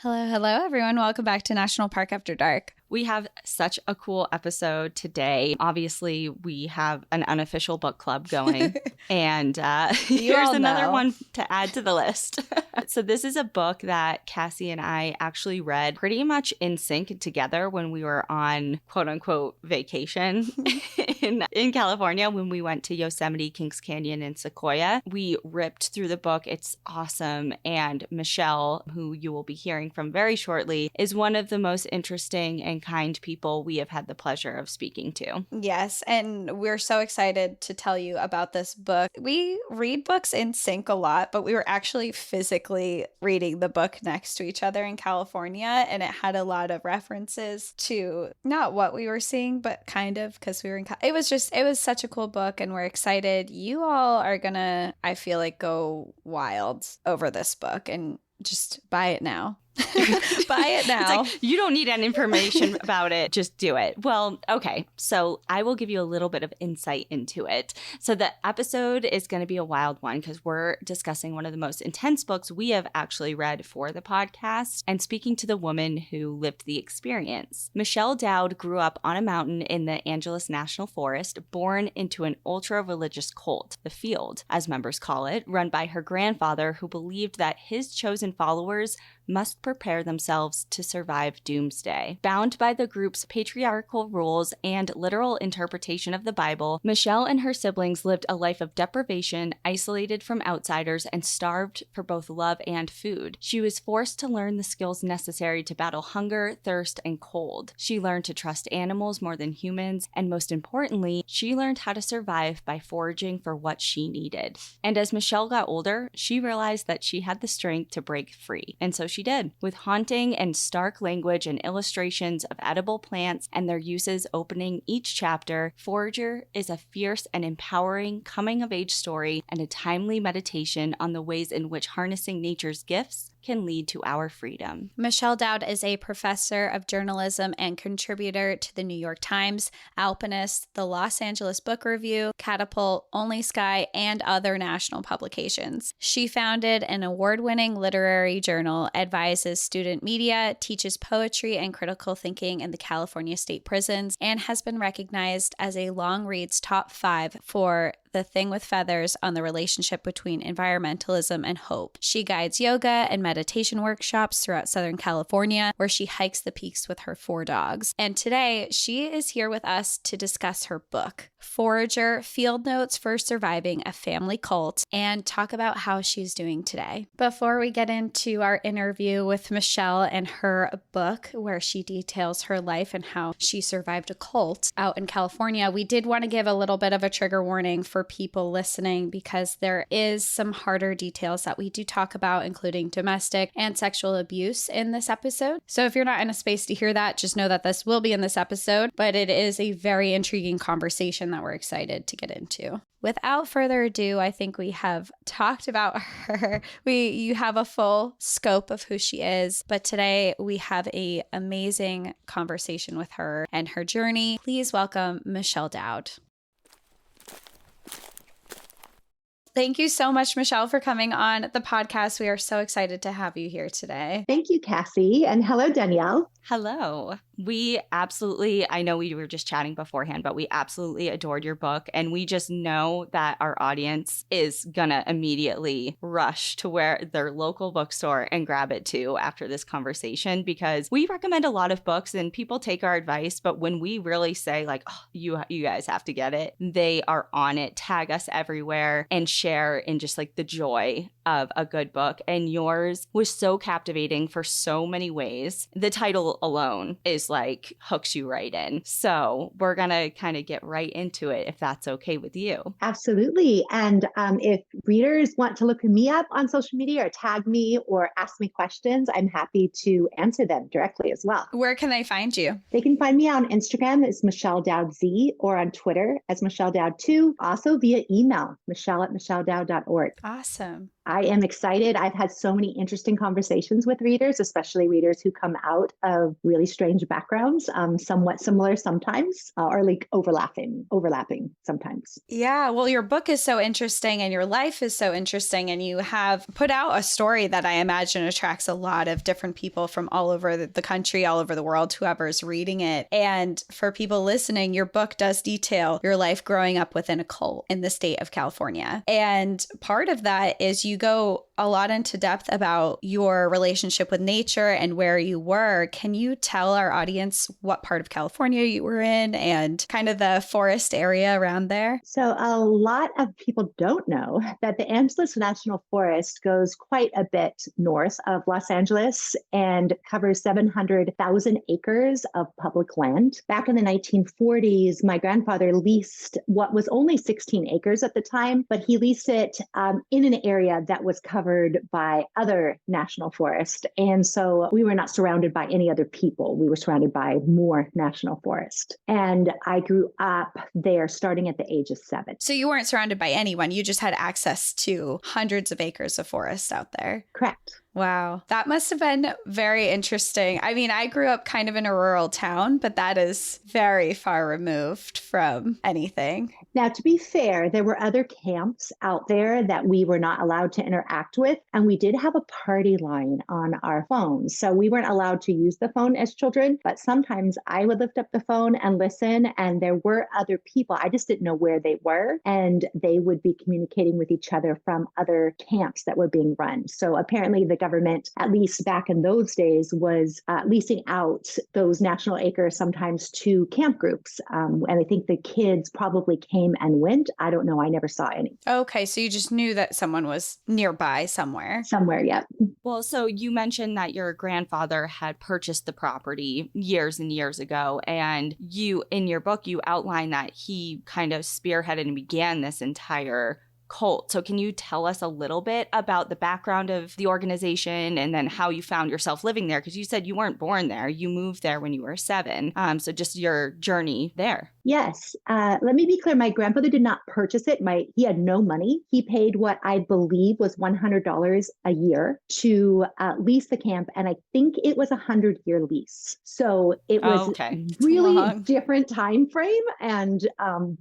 Hello, hello, everyone. Welcome back to National Park After Dark. We have such a cool episode today. Obviously, we have an unofficial book club going, and here's another one to add to the list. So this is a book that Cassie and I actually read pretty much in sync together when we were on quote-unquote vacation in California when we went to Yosemite, Kings Canyon, and Sequoia. We ripped through the book. It's awesome. And Michelle, who you will be hearing from very shortly, is one of the most interesting and kind people we have had the pleasure of speaking to. Yes, and we're so excited to tell you about this book. We read books in sync a lot, but we were actually physically reading the book next to each other in California, and it had a lot of references to not what we were seeing, but kind of, because we were in it was such a cool book, and we're excited. You all are gonna, I feel like, go wild over this book, and just buy it now. Buy it now. It's like, you don't need any information about it. Just do it. Well, okay. So I will give you a little bit of insight into it. So the episode is going to be a wild one because we're discussing one of the most intense books we have actually read for the podcast and speaking to the woman who lived the experience. Michelle Dowd grew up on a mountain in the Angeles National Forest, born into an ultra-religious cult, the Field, as members call it, run by her grandfather who believed that his chosen followers must prepare themselves to survive doomsday. Bound by the group's patriarchal rules and literal interpretation of the Bible, Michelle and her siblings lived a life of deprivation, isolated from outsiders, and starved for both love and food. She was forced to learn the skills necessary to battle hunger, thirst, and cold. She learned to trust animals more than humans, and most importantly, she learned how to survive by foraging for what she needed. And as Michelle got older, she realized that she had the strength to break free, and so she did, with haunting and stark language and illustrations of edible plants and their uses opening each chapter. Forager is a fierce and empowering coming-of-age story and a timely meditation on the ways in which harnessing nature's gifts can lead to our freedom. Michelle Dowd is a professor of journalism and contributor to the New York Times, Alpinist, the Los Angeles Book Review, Catapult, Only Sky, and other national publications. She founded an award-winning literary journal, advises student media, teaches poetry and critical thinking in the California state prisons, and has been recognized as a Long Reads Top 5 for The Thing with Feathers on the relationship between environmentalism and hope. She guides yoga and meditation workshops throughout Southern California, where she hikes the peaks with her 4 dogs. And today, she is here with us to discuss her book, Forager: Field Notes for Surviving a Family Cult, and talk about how she's doing today. Before we get into our interview with Michelle and her book, where she details her life and how she survived a cult out in California, we did want to give a little bit of a trigger warning for people listening because there is some harder details that we do talk about, including domestic and sexual abuse in this episode. So if you're not in a space to hear that, just know that this will be in this episode, but it is a very intriguing conversation that we're excited to get into. Without further ado, I think we have talked about her. You have a full scope of who she is, but today we have an amazing conversation with her and her journey. Please welcome Michelle Dowd. Thank you so much, Michelle, for coming on the podcast. We are so excited to have you here today. Thank you, Cassie. And hello, Danielle. Hello. We absolutely, I know we were just chatting beforehand, but we absolutely adored your book. And we just know that our audience is going to immediately rush to where their local bookstore and grab it too after this conversation, because we recommend a lot of books and people take our advice. But when we really say like, oh, you guys have to get it, they are on it, tag us everywhere and share in just like the joy of a good book. And yours was so captivating for so many ways. The title alone is like hooks you right in. So we're going to kind of get right into it if that's okay with you. Absolutely. And if readers want to look me up on social media or tag me or ask me questions, I'm happy to answer them directly as well. Where can they find you? They can find me on Instagram as Michelle Dowd Z or on Twitter as Michelle Dowd 2, also via email, michelle@michelledowd.org. Awesome. I am excited. I've had so many interesting conversations with readers, especially readers who come out of really strange backgrounds, somewhat similar sometimes, or like overlapping sometimes. Yeah, well, your book is so interesting and your life is so interesting. And you have put out a story that I imagine attracts a lot of different people from all over the country, all over the world, whoever's reading it. And for people listening, your book does detail your life growing up within a cult in the state of California. And part of that is you go a lot into depth about your relationship with nature and where you were. Can you tell our audience what part of California you were in and kind of the forest area around there? So a lot of people don't know that the Angeles National Forest goes quite a bit north of Los Angeles and covers 700,000 acres of public land. Back in the 1940s, my grandfather leased what was only 16 acres at the time, but he leased it in an area that was covered by other national forest. And so we were not surrounded by any other people. We were surrounded by more national forest. And I grew up there starting at the age of 7. So you weren't surrounded by anyone. You just had access to hundreds of acres of forest out there. Correct. Wow. That must have been very interesting. I mean, I grew up kind of in a rural town, but that is very far removed from anything. Now, to be fair, there were other camps out there that we were not allowed to interact with. And we did have a party line on our phones. So we weren't allowed to use the phone as children, but sometimes I would lift up the phone and listen. And there were other people. I just didn't know where they were. And they would be communicating with each other from other camps that were being run. So apparently the government, at least back in those days, was leasing out those national acres sometimes to camp groups. And I think the kids probably came and went. I don't know. I never saw any. Okay. So you just knew that someone was nearby somewhere. Somewhere, yeah. Well, so you mentioned that your grandfather had purchased the property years and years ago. And you, in your book, you outline that he kind of spearheaded and began this entire cult. So can you tell us a little bit about the background of the organization and then how you found yourself living there? Because you said you weren't born there. You moved there when you were 7. So just your journey there. Yes. Let me be clear. My grandfather did not purchase it. He had no money. He paid what I believe was $100 a year to lease the camp. And I think it was a 100-year lease. So it was really different time frame. And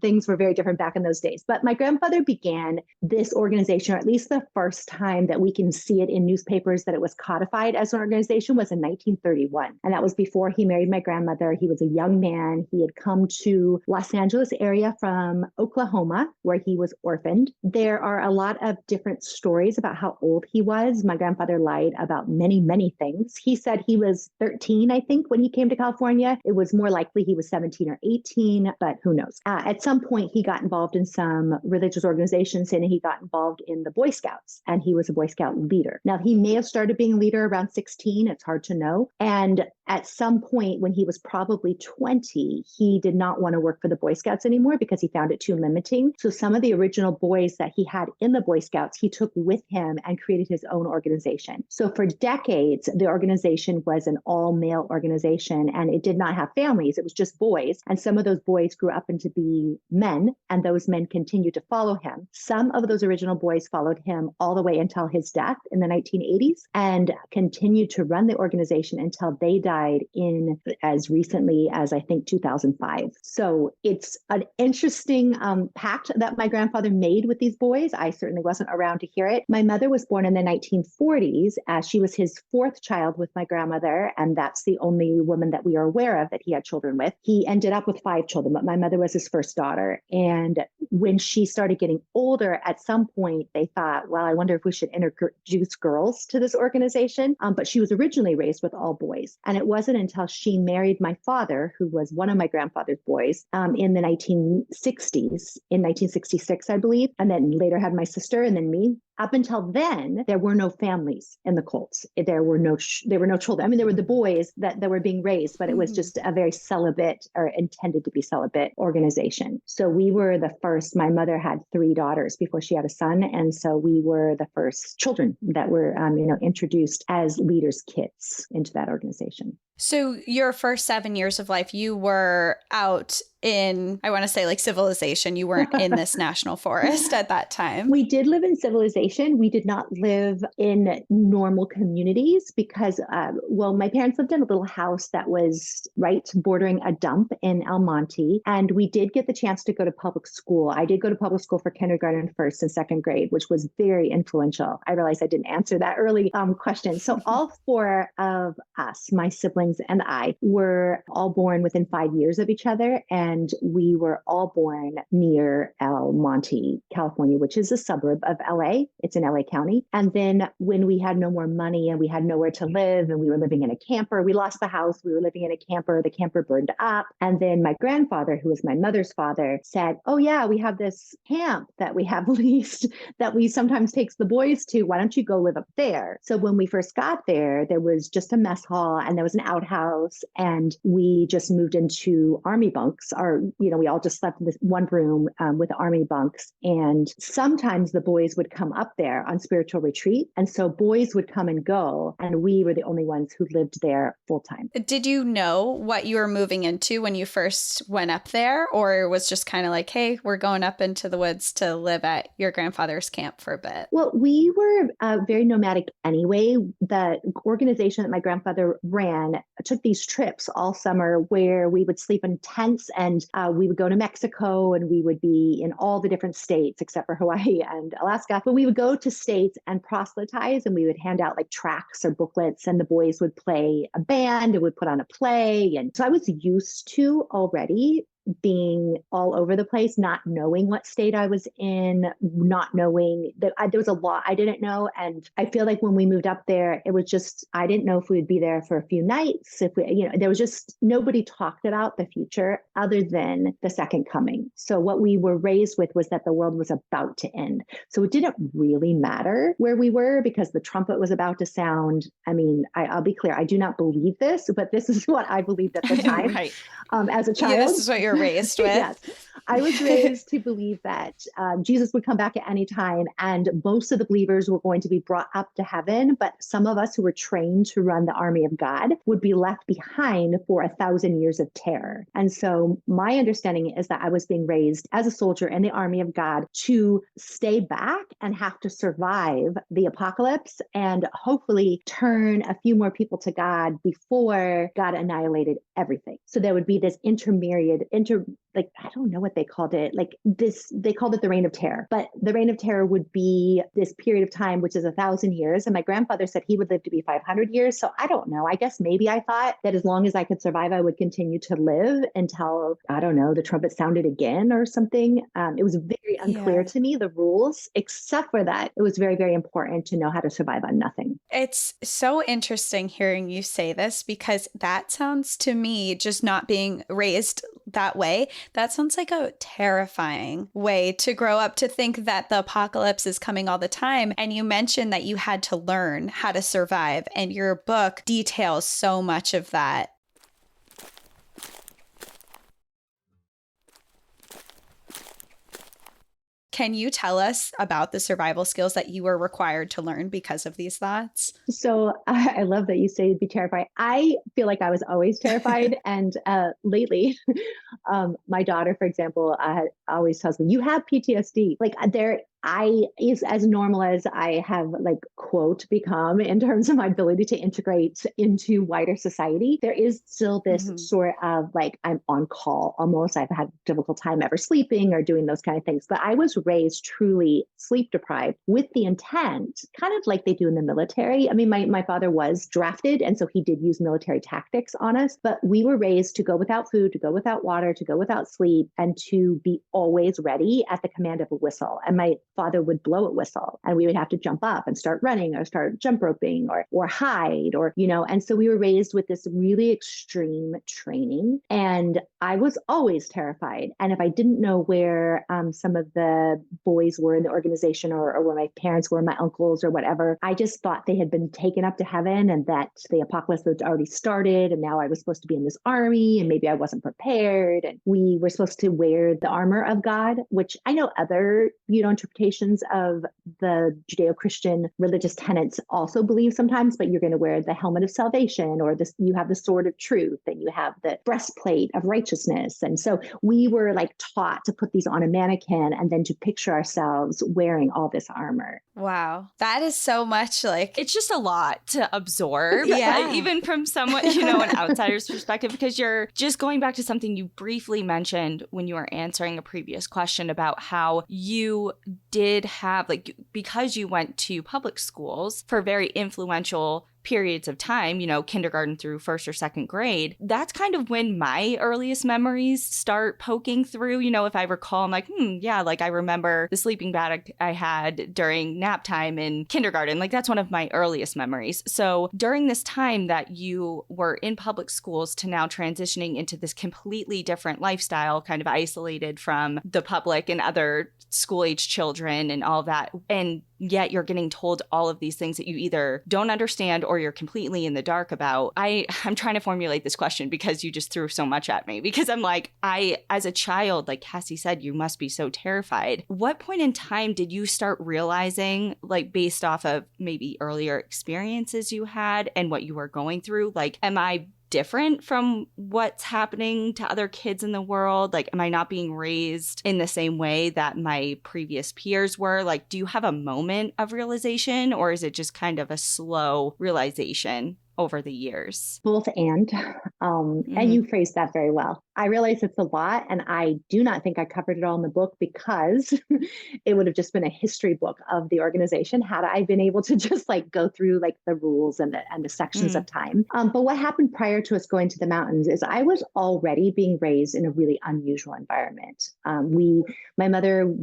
things were very different back in those days. But my grandfather began this organization, or at least the first time that we can see it in newspapers that it was codified as an organization, was in 1931. And that was before he married my grandmother. He was a young man. He had come to Los Angeles area from Oklahoma, where he was orphaned. There are a lot of different stories about how old he was. My grandfather lied about many, many things. He said he was 13, I think, when he came to California. It was more likely he was 17 or 18, but who knows? At some point, he got involved in some religious organizations, and he got involved in the Boy Scouts, and he was a Boy Scout leader. Now, he may have started being a leader around 16. It's hard to know. And at some point when he was probably 20, he did not want to work for the Boy Scouts anymore because he found it too limiting. So some of the original boys that he had in the Boy Scouts, he took with him and created his own organization. So for decades, the organization was an all-male organization, and it did not have families. It was just boys. And some of those boys grew up into be men, and those men continued to follow him. Some of those original boys followed him all the way until his death in the 1980s and continued to run the organization until they died in as recently as I think 2005. So it's an interesting pact that my grandfather made with these boys. I certainly wasn't around to hear it. My mother was born in the 1940s. She was his 4th child with my grandmother, and that's the only woman that we are aware of that he had children with. He ended up with 5 children, but my mother was his first daughter. And when she started getting older, at some point they thought, well, I wonder if we should introduce girls to this organization. But she was originally raised with all boys. And it wasn't until she married my father, who was one of my grandfather's boys, in the 1960s, in 1966, I believe, and then later had my sister and then me. Up until then, there were no families in the cults. There were no children. I mean, there were the boys that were being raised, but it was just a very celibate, or intended to be celibate, organization. So we were the first. My mother had 3 daughters before she had a son, and so we were the first children that were, introduced as leaders' kids into that organization. So your first 7 years of life, you were out in, I want to say like civilization. You weren't in this national forest at that time. We did live in civilization. We did not live in normal communities because, my parents lived in a little house that was right bordering a dump in El Monte. And we did get the chance to go to public school. I did go to public school for kindergarten, first and second grade, which was very influential. I realized I didn't answer that early question. So all four of us, my siblings and I, were all born within 5 years of each other. And we were all born near El Monte, California, which is a suburb of LA. It's in LA County. And then when we had no more money and we had nowhere to live and we were living in a camper, we lost the house. We were living in a camper. The camper burned up. And then my grandfather, who was my mother's father, said, "Oh yeah, we have this camp that we have leased that we sometimes takes the boys to. Why don't you go live up there?" So when we first got there, there was just a mess hall and there was an outhouse, and we just moved into army bunks. We all just slept in this one room with army bunks. And sometimes the boys would come up there on spiritual retreat. And so boys would come and go, and we were the only ones who lived there full time. Did you know what you were moving into when you first went up there? Or it was just kind of like, hey, we're going up into the woods to live at your grandfather's camp for a bit? Well, we were very nomadic anyway. The organization that my grandfather ran took these trips all summer where we would sleep in tents, and we would go to Mexico, and we would be in all the different states except for Hawaii and Alaska. But we would go to states and proselytize, and we would hand out like tracts or booklets, and the boys would play a band and would put on a play. And so I was used to already being all over the place, not knowing what state I was in, not knowing that there was a lot I didn't know. And I feel like when we moved up there, it was just, I didn't know if we would be there for a few nights. There was just, nobody talked about the future other than the second coming. So what we were raised with was that the world was about to end. So it didn't really matter where we were because the trumpet was about to sound. I mean, I'll be clear, I do not believe this, but this is what I believed at the time. Right. As a child. Yeah, this is what you're raised with. Yes. I was raised to believe that Jesus would come back at any time, and most of the believers were going to be brought up to heaven. But some of us who were trained to run the army of God would be left behind for 1,000 years of terror. And so my understanding is that I was being raised as a soldier in the army of God to stay back and have to survive the apocalypse and hopefully turn a few more people to God before God annihilated everything. So there would be this I don't know what they called it. They called it the reign of terror, but the reign of terror would be this period of time, which is 1,000 years. And my grandfather said he would live to be 500 years. So I don't know. I guess maybe I thought that as long as I could survive, I would continue to live until, I don't know, the trumpet sounded again or something. It was very unclear to me, the rules, except for that it was very, very important to know how to survive on nothing. It's so interesting hearing you say this because that sounds to me, just not being raised that way, that sounds like a terrifying way to grow up, to think that the apocalypse is coming all the time. And you mentioned that you had to learn how to survive, and your book details so much of that. Can you tell us about the survival skills that you were required to learn because of these thoughts? So I love that you say be terrified. I feel like I was always terrified. And lately, my daughter, for example, always tells me, you have PTSD. Is as normal as I have quote become in terms of my ability to integrate into wider society. There is still this sort of I'm on call almost. I've had a difficult time ever sleeping or doing those kind of things. But I was raised truly sleep deprived with the intent, kind of like they do in the military. I mean, my father was drafted, and so he did use military tactics on us, but we were raised to go without food, to go without water, to go without sleep, and to be always ready at the command of a whistle. And my father would blow a whistle, and we would have to jump up and start running or start jump roping or hide and so we were raised with this really extreme training, and I was always terrified. And if I didn't know where some of the boys were in the organization or where my parents were, my uncles or whatever, I just thought they had been taken up to heaven and that the apocalypse had already started, and now I was supposed to be in this army and maybe I wasn't prepared. And we were supposed to wear the armor of God, which I know other interpretations interpretations of the Judeo-Christian religious tenets also believe sometimes, but you're going to wear the helmet of salvation, or this, you have the sword of truth, and you have the breastplate of righteousness. And so we were like taught to put these on a mannequin and then to picture ourselves wearing all this armor. Wow. That is so much like... It's just a lot to absorb, Yeah. even from someone, an outsider's perspective, because you're just going back to something you briefly mentioned when you were answering a previous question about how you did have, like, because you went to public schools for very influential periods of time, kindergarten through first or second grade, that's kind of when my earliest memories start poking through. If I recall, I'm like, yeah, like I remember the sleeping bag I had during nap time in kindergarten. Like that's one of my earliest memories. So during this time that you were in public schools to now transitioning into this completely different lifestyle, kind of isolated from the public and other school-age children and all that, and yet you're getting told all of these things that you either don't understand or you're completely in the dark about. I'm trying to formulate this question because you just threw so much at me, because I'm like, as a child, like Cassie said, you must be so terrified. What point in time did you start realizing, like based off of maybe earlier experiences you had and what you were going through, like, am I different from what's happening to other kids in the world? Like, am I not being raised in the same way that my previous peers were? Like, do you have a moment of realization, or is it just kind of a slow realization over the years? Both and you phrased that very well. I realize it's a lot, and I do not think I covered it all in the book, because it would have just been a history book of the organization had I been able to just like go through like the rules and the sections of time. But what happened prior to us going to the mountains is I was already being raised in a really unusual environment. My mother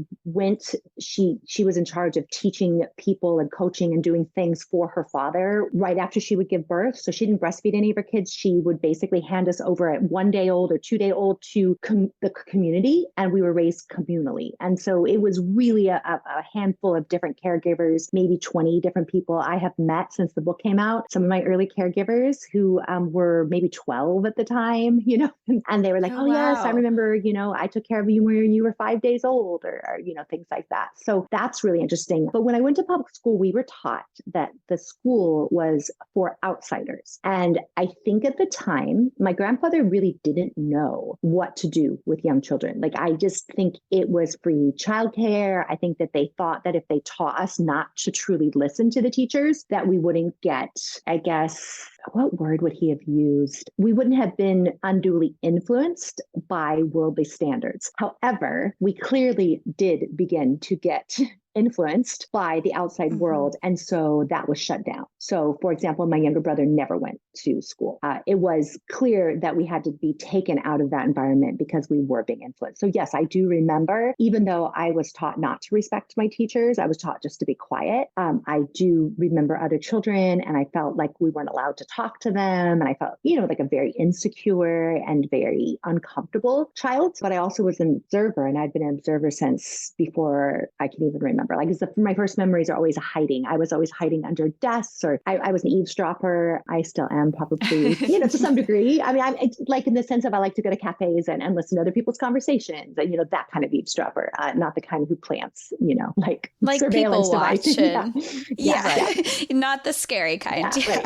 she was in charge of teaching people and coaching and doing things for her father right after she would give birth. So she didn't breastfeed any of her kids. She would basically hand us over at 1 day old or 2 day old to the community, and we were raised communally. And so it was really a handful of different caregivers, maybe 20 different people I have met since the book came out. Some of my early caregivers who were maybe 12 at the time, and they were like, oh wow. yes, I remember, I took care of you when you were 5 days old, or things like that. So that's really interesting. But when I went to public school, we were taught that the school was for outsiders. And I think at the time, my grandfather really didn't know what to do with young children. Like, I just think it was free childcare. I think that they thought that if they taught us not to truly listen to the teachers, that we wouldn't get, I guess, what word would he have used? We wouldn't have been unduly influenced by worldly standards. However, we clearly did begin to get influenced by the outside world. And so that was shut down. So, for example, my younger brother never went to school. It was clear that we had to be taken out of that environment because we were being influenced. So yes, I do remember, even though I was taught not to respect my teachers, I was taught just to be quiet. I do remember other children, and I felt like we weren't allowed to talk to them. And I felt, like a very insecure and very uncomfortable child. But I also was an observer, and I'd been an observer since before I can even remember. Like, my first memories are always hiding. I was always hiding under desks, or I was an eavesdropper. I still am, probably, to some degree. I mean, I'm like, in the sense of I like to go to cafes and listen to other people's conversations, and that kind of eavesdropper, not the kind who plants, like surveillance devices. Yeah. Not the scary kind. Yeah.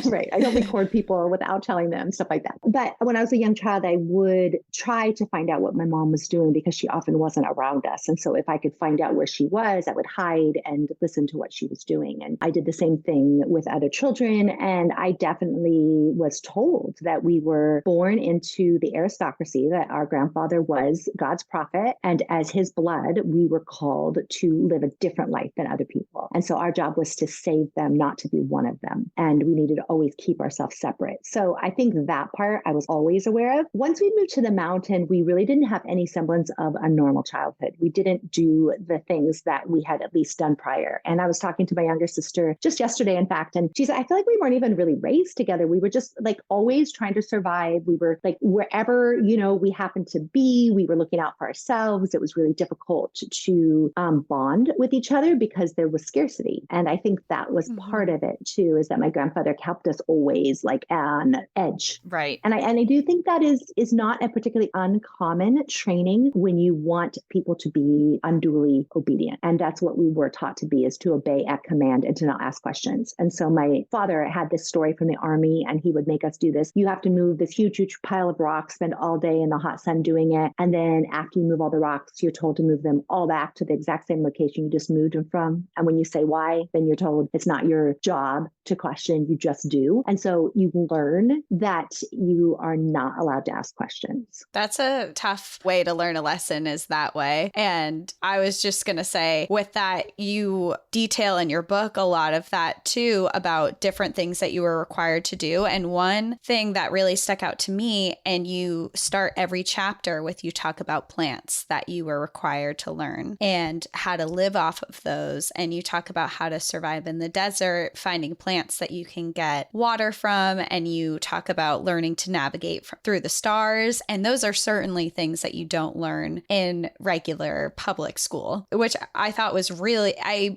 Right. Right. I don't record people without telling them, stuff like that. But when I was a young child, I would try to find out what my mom was doing, because she often wasn't around us. And so if I could find out where she was, I would hide and listen to what she was doing. And I did the same thing with other children. And I definitely was told that we were born into the aristocracy, that our grandfather was God's prophet. And as his blood, we were called to live a different life than other people. And so our job was to save them, not to be one of them. And we needed to always keep ourselves separate. So I think that part I was always aware of. Once we moved to the mountain, we really didn't have any semblance of a normal childhood. We didn't do the things that we had at least done prior. And I was talking to my younger sister just yesterday, in fact, and she said, I feel like we weren't even really raised together. We were just like always trying to survive. We were like, wherever, we happened to be, we were looking out for ourselves. It was really difficult to bond with each other because there was scarcity. And I think that was part of it too, is that my grandfather kept us always like on edge. Right. And I do think that is not a particularly uncommon training when you want people to be unduly obedient. And that's what we were taught to be, is to obey at command and to not ask questions. And so my father had this story from the army, and he would make us do this. You have to move this huge, huge pile of rocks, spend all day in the hot sun doing it. And then after you move all the rocks, you're told to move them all back to the exact same location you just moved them from. And when you say why, then you're told it's not your job to question, you just do. And so you learn that you are not allowed to ask questions. That's a tough way to learn a lesson, is that way. And I was just going to say, with that, you detail in your book a lot of that too, about different things that you were required to do. And one thing that really stuck out to me, and you start every chapter with, you talk about plants that you were required to learn and how to live off of those. And you talk about how to survive in the desert, finding plants that you can get water from. And you talk about learning to navigate through the stars. And those are certainly things that you don't learn in regular public school, which I thought was really,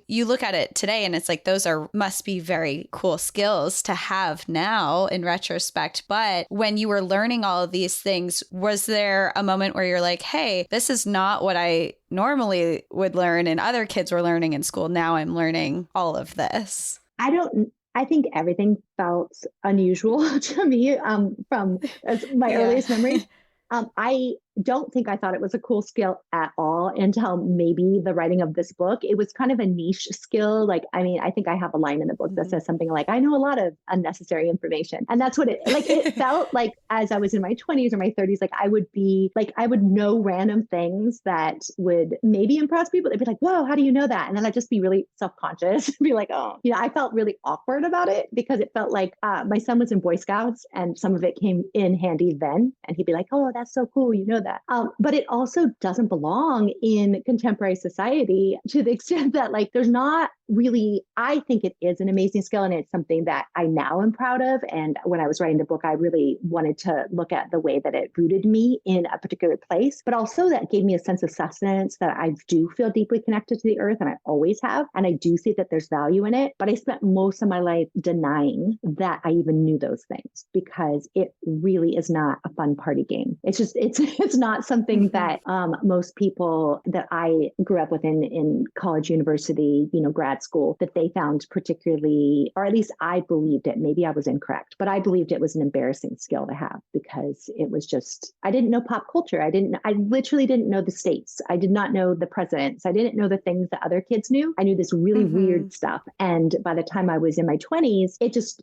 you look at it today and it's like, those must be very cool skills to have now in retrospect. But when you were learning all of these things, was there a moment where you're like, hey, this is not what I normally would learn and other kids were learning in school. Now I'm learning all of this? I think everything felt unusual to me from my earliest memories. I don't think I thought it was a cool skill at all until maybe the writing of this book. It was kind of a niche skill. Like, I mean, I think I have a line in the book that says something like, I know a lot of unnecessary information. And that's what it felt like as I was in my 20s or my 30s, like I would know random things that would maybe impress people. They'd be like, whoa, how do you know that? And then I'd just be really self-conscious and be like, oh, I felt really awkward about it because it felt like my son was in Boy Scouts and some of it came in handy then. And he'd be like, oh, that's so cool. You know that. But it also doesn't belong in contemporary society to the extent that there's not really, I think it is an amazing skill and it's something that I now am proud of. And when I was writing the book, I really wanted to look at the way that it rooted me in a particular place, but also that gave me a sense of sustenance that I do feel deeply connected to the earth and I always have. And I do see that there's value in it, but I spent most of my life denying that I even knew those things because it really is not a fun party game. It's not something that most people that I grew up with in college, university, grad school, that they found particularly, or at least I believed it. Maybe I was incorrect, but I believed it was an embarrassing skill to have because it was just, I didn't know pop culture. I literally didn't know the states. I did not know the presidents. I didn't know the things that other kids knew. I knew this really weird stuff. And by the time I was in my 20s,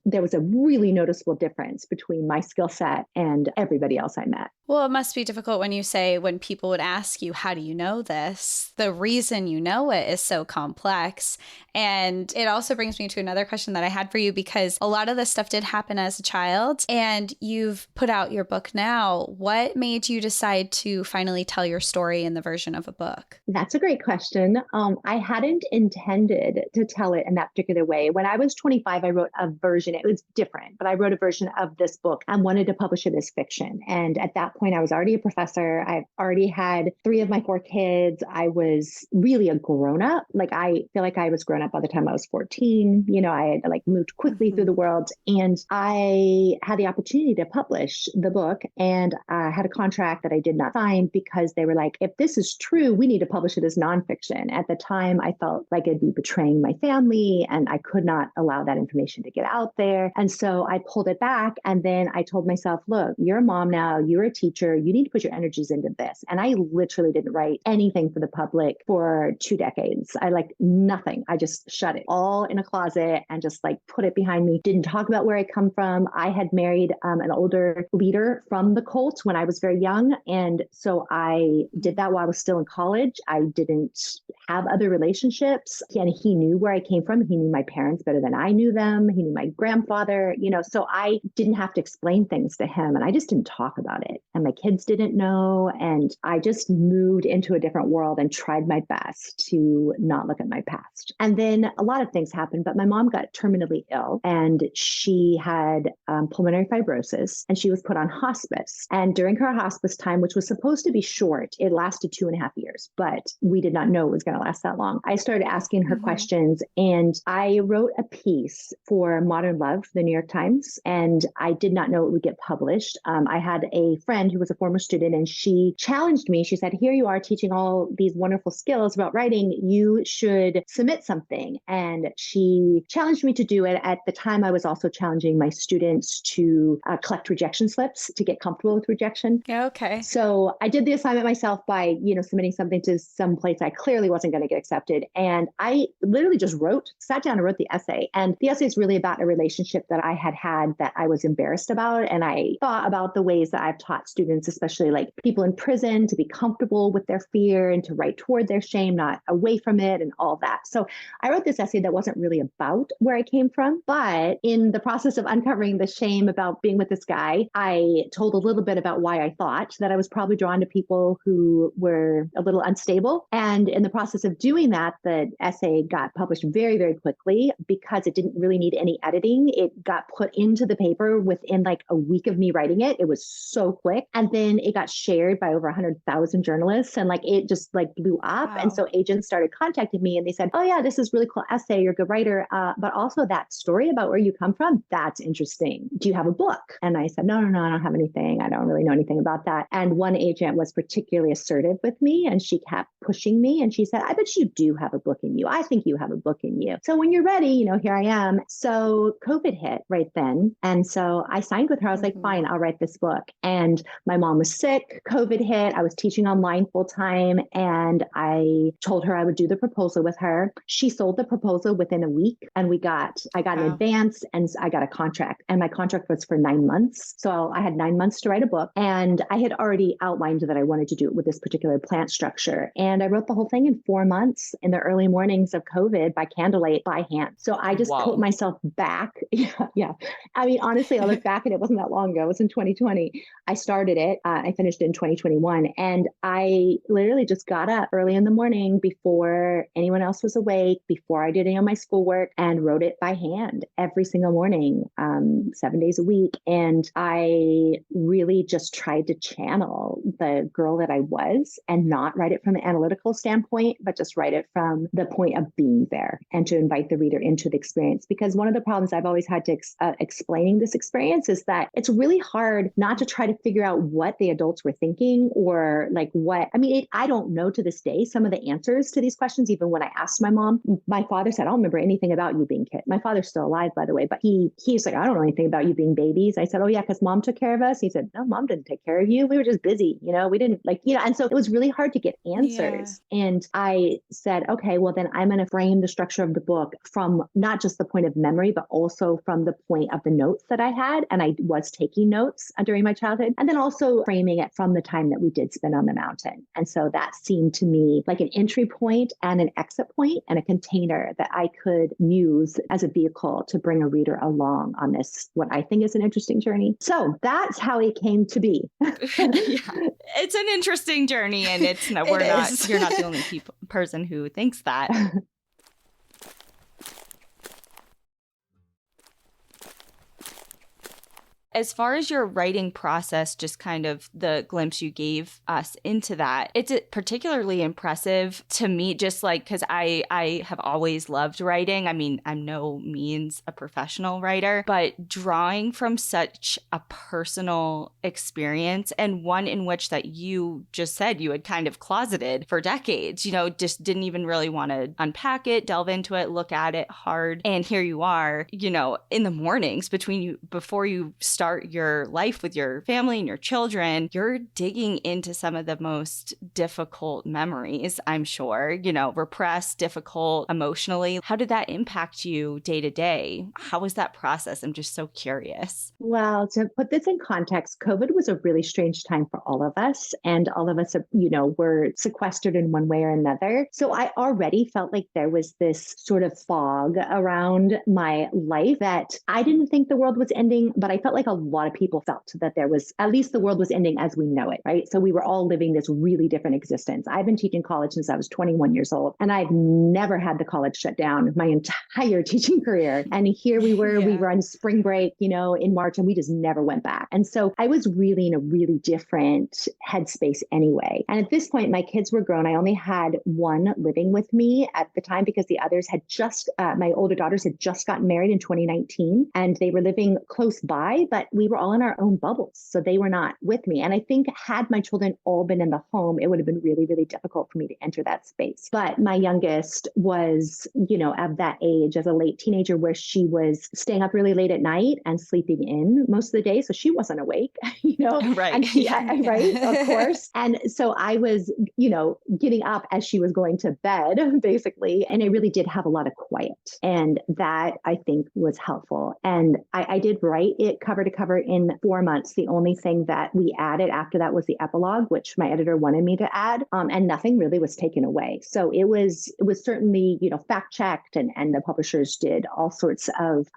there was a really noticeable difference between my skill set and everybody else I met. Well, it must be difficult when people would ask you, how do you know this? The reason you know it is so complex. And it also brings me to another question that I had for you, because a lot of this stuff did happen as a child and you've put out your book now. What made you decide to finally tell your story in the version of a book? That's a great question. I hadn't intended to tell it in that particular way. When I was 25, I wrote a version. It was different, but I wrote a version of this book and wanted to publish it as fiction. And at that point, I was already a professor. I've already had 3 of my 4 kids. I was really a grown-up. I feel like I was grown up by the time I was 14. I had moved quickly through the world, and I had the opportunity to publish the book, and I had a contract that I did not sign because they were like, if this is true, we need to publish it as nonfiction. At the time, I felt like I'd be betraying my family, and I could not allow that information to get out there. And so I pulled it back, and then I told myself, look, you're a mom now, you're a teacher, you need to put your energies into this. And I literally didn't write anything for the public for 2 decades. I nothing. I just shut it all in a closet and just put it behind me. Didn't talk about where I come from. I had married an older leader from the cult when I was very young. And so I did that while I was still in college. I didn't have other relationships. And he knew where I came from. He knew my parents better than I knew them. He knew my grandfather, so I didn't have to explain things to him. And I just didn't talk about it. And my kids didn't know. And I just moved into a different world and tried my best to not look at my past. And then a lot of things happened, but my mom got terminally ill and she had pulmonary fibrosis and she was put on hospice. And during her hospice time, which was supposed to be short, it lasted 2.5 years, but we did not know it was going to last that long. I started asking her questions and I wrote a piece for Modern Love, the New York Times, and I did not know it would get published. I had a friend who was a former student and she challenged me. She said, here you are teaching all these wonderful skills about writing. You should submit something. And she challenged me to do it. At the time, I was also challenging my students to collect rejection slips to get comfortable with rejection. Okay. So I did the assignment myself by, submitting something to some place I clearly wasn't going to get accepted. And I literally just sat down and wrote the essay. And the essay is really about a relationship that I had that I was embarrassed about. And I thought about the ways that I've taught students, especially like people in prison, to be comfortable with their fear and to write toward their shame, not away from it and all that. So I wrote this essay that wasn't really about where I came from, but in the process of uncovering the shame about being with this guy, I told a little bit about why I thought that I was probably drawn to people who were a little unstable. And in the process of doing that, the essay got published very, very quickly because it didn't really need any editing. It got put into the paper within like a week of me writing it. It was so quick. And then it got shared by over 100,000 journalists and like it just like blew up. Wow. And so agents started contacting me and they said, oh yeah, this is really cool essay. You're a good writer. But also that story about where you come from, that's interesting. Do you have a book? And I said, no, I don't have anything. I don't really know anything about that. And one agent was particularly assertive with me and she kept pushing me. And she said, I bet you do have a book in you. I think you have a book in you. So when you're ready, here I am. So COVID hit right then. And so I signed with her. I was like, fine, I'll write this book. And my mom was sick. COVID hit. I was teaching online full time. And I told her I would do the proposal with her. She sold the proposal within a week. And I got an advance and I got a contract. And my contract was for 9 months. So I had 9 months to write a book. And I had already outlined that I wanted to do it with this particular plant structure. And I wrote the whole thing in 4 months in the early mornings of COVID by candlelight by hand. So I just put myself back. Yeah. I mean, honestly, I look back and it wasn't that long ago. It was in 2020. I started it. I finished it in 2021. And I literally just got up early in the morning before anyone else was awake, before I did any of my schoolwork, and wrote it by hand every single morning, 7 days a week. And I really just tried to channel the girl that I was and not write it from an analytical standpoint, but just write it from the point of being there and to invite the reader into the experience. Because one of the problems I've always had to explaining this experience is that it's really hard not to try to figure out what the adults were thinking or like I don't know to this day some of the answers to these questions. Even when I asked my mom, my father said, I don't remember anything about you being kids. My father's still alive, by the way, but he's like, I don't know anything about you being babies. I said, oh yeah, because mom took care of us. He said, no, mom didn't take care of you. We were just busy, we didn't and so it was really hard to get answers. Yeah. And I said, okay, well then I'm going to frame the structure of the book from not just the point of memory, but also from the point of the notes that I had. And I was taking notes during my childhood, and then also framing it from the time that we did spend on the mountain. And so that seemed to me like an entry point and an exit point and a container that I could use as a vehicle to bring a reader along on this, what I think is an interesting journey. So that's how it came to be. It's an interesting journey, and you're not the only person who thinks that. As far as your writing process, just kind of the glimpse you gave us into that, it's particularly impressive to me, just like, because I have always loved writing. I mean, I'm no means a professional writer, but drawing from such a personal experience, and one in which that you just said you had kind of closeted for decades, just didn't even really want to unpack it, delve into it, look at it hard. And here you are, in the mornings before you start your life with your family and your children, you're digging into some of the most difficult memories, I'm sure, repressed, difficult emotionally. How did that impact you day to day? How was that process? I'm just so curious. Well, to put this in context, COVID was a really strange time for all of us. And all of us, were sequestered in one way or another. So I already felt like there was this sort of fog around my life that I didn't think the world was ending, but I felt like a lot of people felt that there was, at least the world was ending as we know it, right? So we were all living this really different existence. I've been teaching college since I was 21 years old, and I've never had the college shut down my entire teaching career. And here we were on spring break, in March, and we just never went back. And so I was really in a really different headspace anyway. And at this point, my kids were grown. I only had one living with me at the time because the others had my older daughters had just gotten married in 2019, and they were living close by, but but we were all in our own bubbles. So they were not with me. And I think had my children all been in the home, it would have been really, really difficult for me to enter that space. But my youngest was, of that age as a late teenager where she was staying up really late at night and sleeping in most of the day. So she wasn't awake, Right. and right, of course. And so I was, getting up as she was going to bed, basically. And I really did have a lot of quiet. And that I think was helpful. And I did write it cover to cover in 4 months. The only thing that we added after that was the epilogue, which my editor wanted me to add. And nothing really was taken away. So it was certainly, fact checked, and the publishers did all sorts of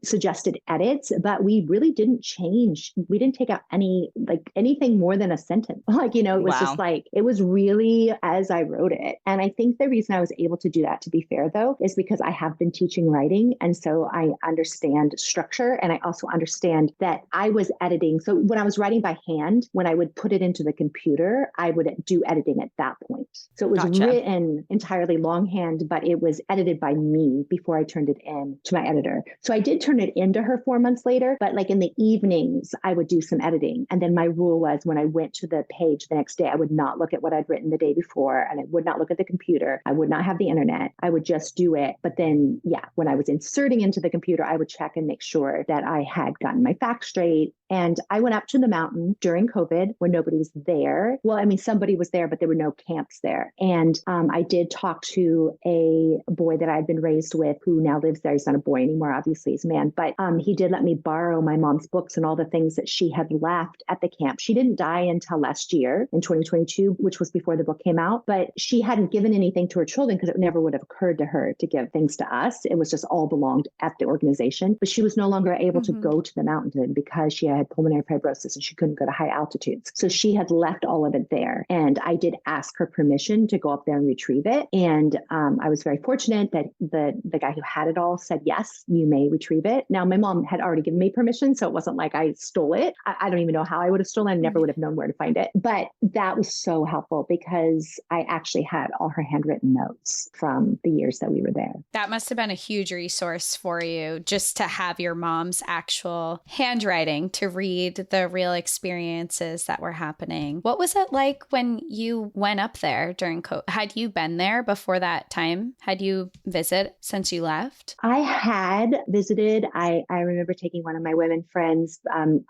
suggested edits, but we really didn't change. We didn't take out anything more than a sentence. It was just it was really as I wrote it. And I think the reason I was able to do that, to be fair though, is because I have been teaching writing. And so I understand structure, and I also understand that I was editing. So when I was writing by hand, when I would put it into the computer, I would do editing at that point. So it was written entirely longhand, but it was edited by me before I turned it in to my editor. So I did turn it into her 4 months later, but in the evenings, I would do some editing. And then my rule was when I went to the page the next day, I would not look at what I'd written the day before, and I would not look at the computer. I would not have the internet. I would just do it. But then, when I was inserting into the computer, I would check and make sure that I had gotten my facts straight. And I went up to the mountain during COVID when nobody was there. Well, I mean, somebody was there, but there were no camps there. And I did talk to a boy that I'd been raised with who now lives there. He's not a boy anymore, obviously, he's a man. But he did let me borrow my mom's books and all the things that she had left at the camp. She didn't die until last year in 2022, which was before the book came out. But she hadn't given anything to her children because it never would have occurred to her to give things to us. It was just all belonged at the organization. But she was no longer able to go to the mountain because she had pulmonary fibrosis and she couldn't go to high altitudes. So she had left all of it there. And I did ask her permission to go up there and retrieve it. And I was very fortunate that the guy who had it all said, yes, you may retrieve it. Now, my mom had already given me permission, so it wasn't like I stole it. I don't even know how I would have stolen it. I never would have known where to find it. But that was so helpful because I actually had all her handwritten notes from the years that we were there. That must have been a huge resource for you, just to have your mom's actual handwriting to read the real experiences that were happening. What was it like when you went up there during COVID? Had you been there before that time? Had you visited since you left? I had visited. I remember taking one of my women friends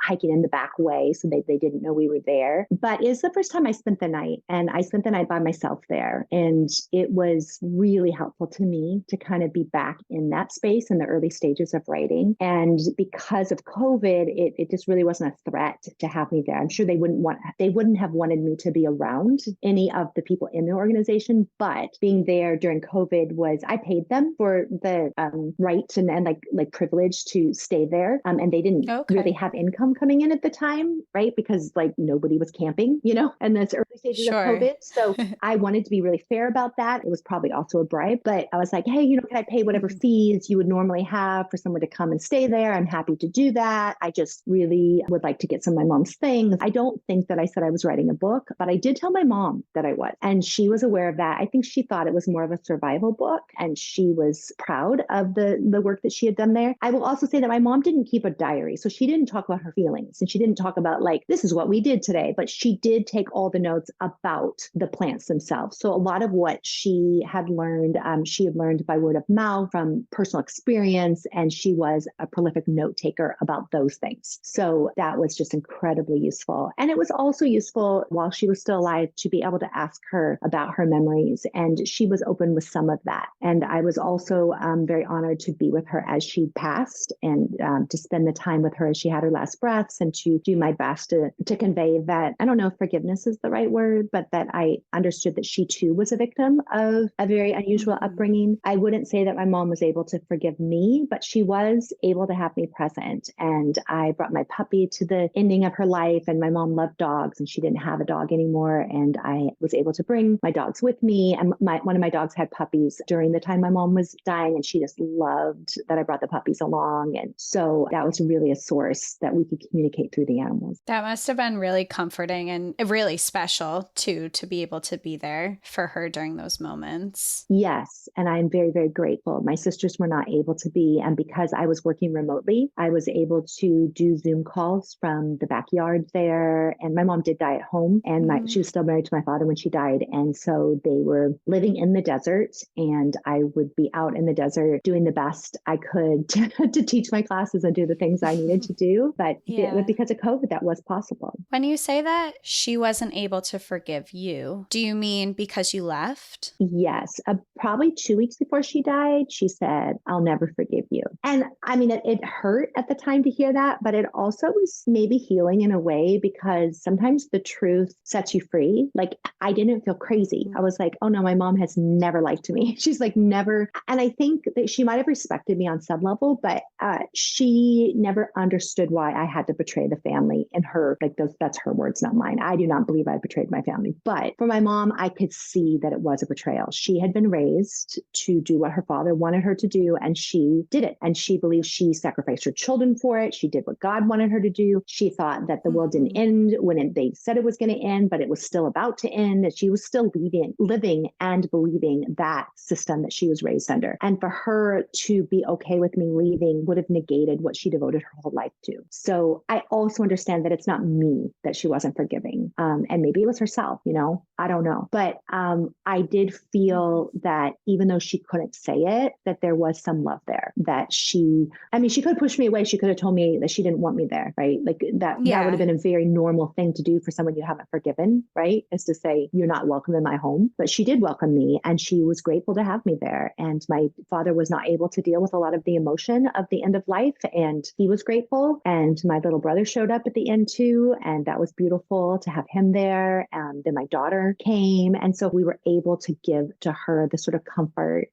hiking in the back way, so they didn't know we were there. But it was the first time I spent the night, and I spent the night by myself there. And it was really helpful to me to kind of be back in that space in the early stages of writing. And because of COVID, it just really wasn't a threat to have me there. I'm sure they wouldn't have wanted me to be around any of the people in the organization, but being there during COVID I paid them for the right and like privilege to stay there. And they didn't really have income coming in at the time, right? Because nobody was camping, in this early stages of COVID. So I wanted to be really fair about that. It was probably also a bribe, but I was like, hey, can I pay whatever fees you would normally have for someone to come and stay there? I'm happy to do that. I just really would like to get some of my mom's things. I don't think that I said I was writing a book, but I did tell my mom that I was, and she was aware of that. I think she thought it was more of a survival book, and she was proud of the work that she had done there. I will also say that my mom didn't keep a diary, so she didn't talk about her feelings, and she didn't talk about this is what we did today, but she did take all the notes about the plants themselves. So a lot of what she had learned by word of mouth from personal experience, and she was a prolific note taker about those things. So that was just incredibly useful. And it was also useful while she was still alive to be able to ask her about her memories. And she was open with some of that. And I was also very honored to be with her as she passed, and to spend the time with her as she had her last breaths, and to do my best to convey that, I don't know if forgiveness is the right word, but that I understood that she too was a victim of a very unusual upbringing. I wouldn't say that my mom was able to forgive me, but she was able to have me present. And I brought my puppy to the ending of her life, and my mom loved dogs and she didn't have a dog anymore. And I was able to bring my dogs with me. And one of my dogs had puppies during the time my mom was dying, and she just loved that I brought the puppies along. And so that was really a source that we could communicate through the animals. That must have been really comforting and really special too, to be able to be there for her during those moments. Yes. And I'm very, very grateful. My sisters were not able to be. And because I was working remotely, I was able to do Zoom phone calls from the backyard there. And my mom did die at home, and she was still married to my father when she died. And so they were living in the desert, and I would be out in the desert doing the best I could to teach my classes and do the things I needed to do. But because of COVID, that was possible. When you say that she wasn't able to forgive you, do you mean because you left? Yes. Probably 2 weeks before she died, she said, "I'll never forgive you." And I mean, it hurt at the time to hear that, but it also was maybe healing in a way, because sometimes the truth sets you free. Like, I didn't feel crazy. I was like, oh no, my mom has never lied to me. She's like never. And I think that she might have respected me on some level, but she never understood why I had to betray the family. And her, like, that's her words, not mine. I do not believe I betrayed my family. But for my mom, I could see that it was a betrayal. She had been raised to do what her father wanted her to do, and she did it. And she believed she sacrificed her children for it. She did what God wanted her to do. She thought that the world didn't end when they said it was going to end, but it was still about to end. That she was still living and believing that system that she was raised under. And for her to be okay with me leaving would have negated what she devoted her whole life to. So I also understand that it's not me that she wasn't forgiving. And maybe it was herself, I don't know. But I did feel that even though she couldn't say it, that there was some love there, that she could push me away. She could have told me that she didn't want me there, right? Like that would have been a very normal thing to do for someone you haven't forgiven, right? Is to say, you're not welcome in my home. But she did welcome me, and she was grateful to have me there. And my father was not able to deal with a lot of the emotion of the end of life, and he was grateful. And my little brother showed up at the end too, and that was beautiful to have him there. And then my daughter came, and so we were able to give to her the sort of comfort,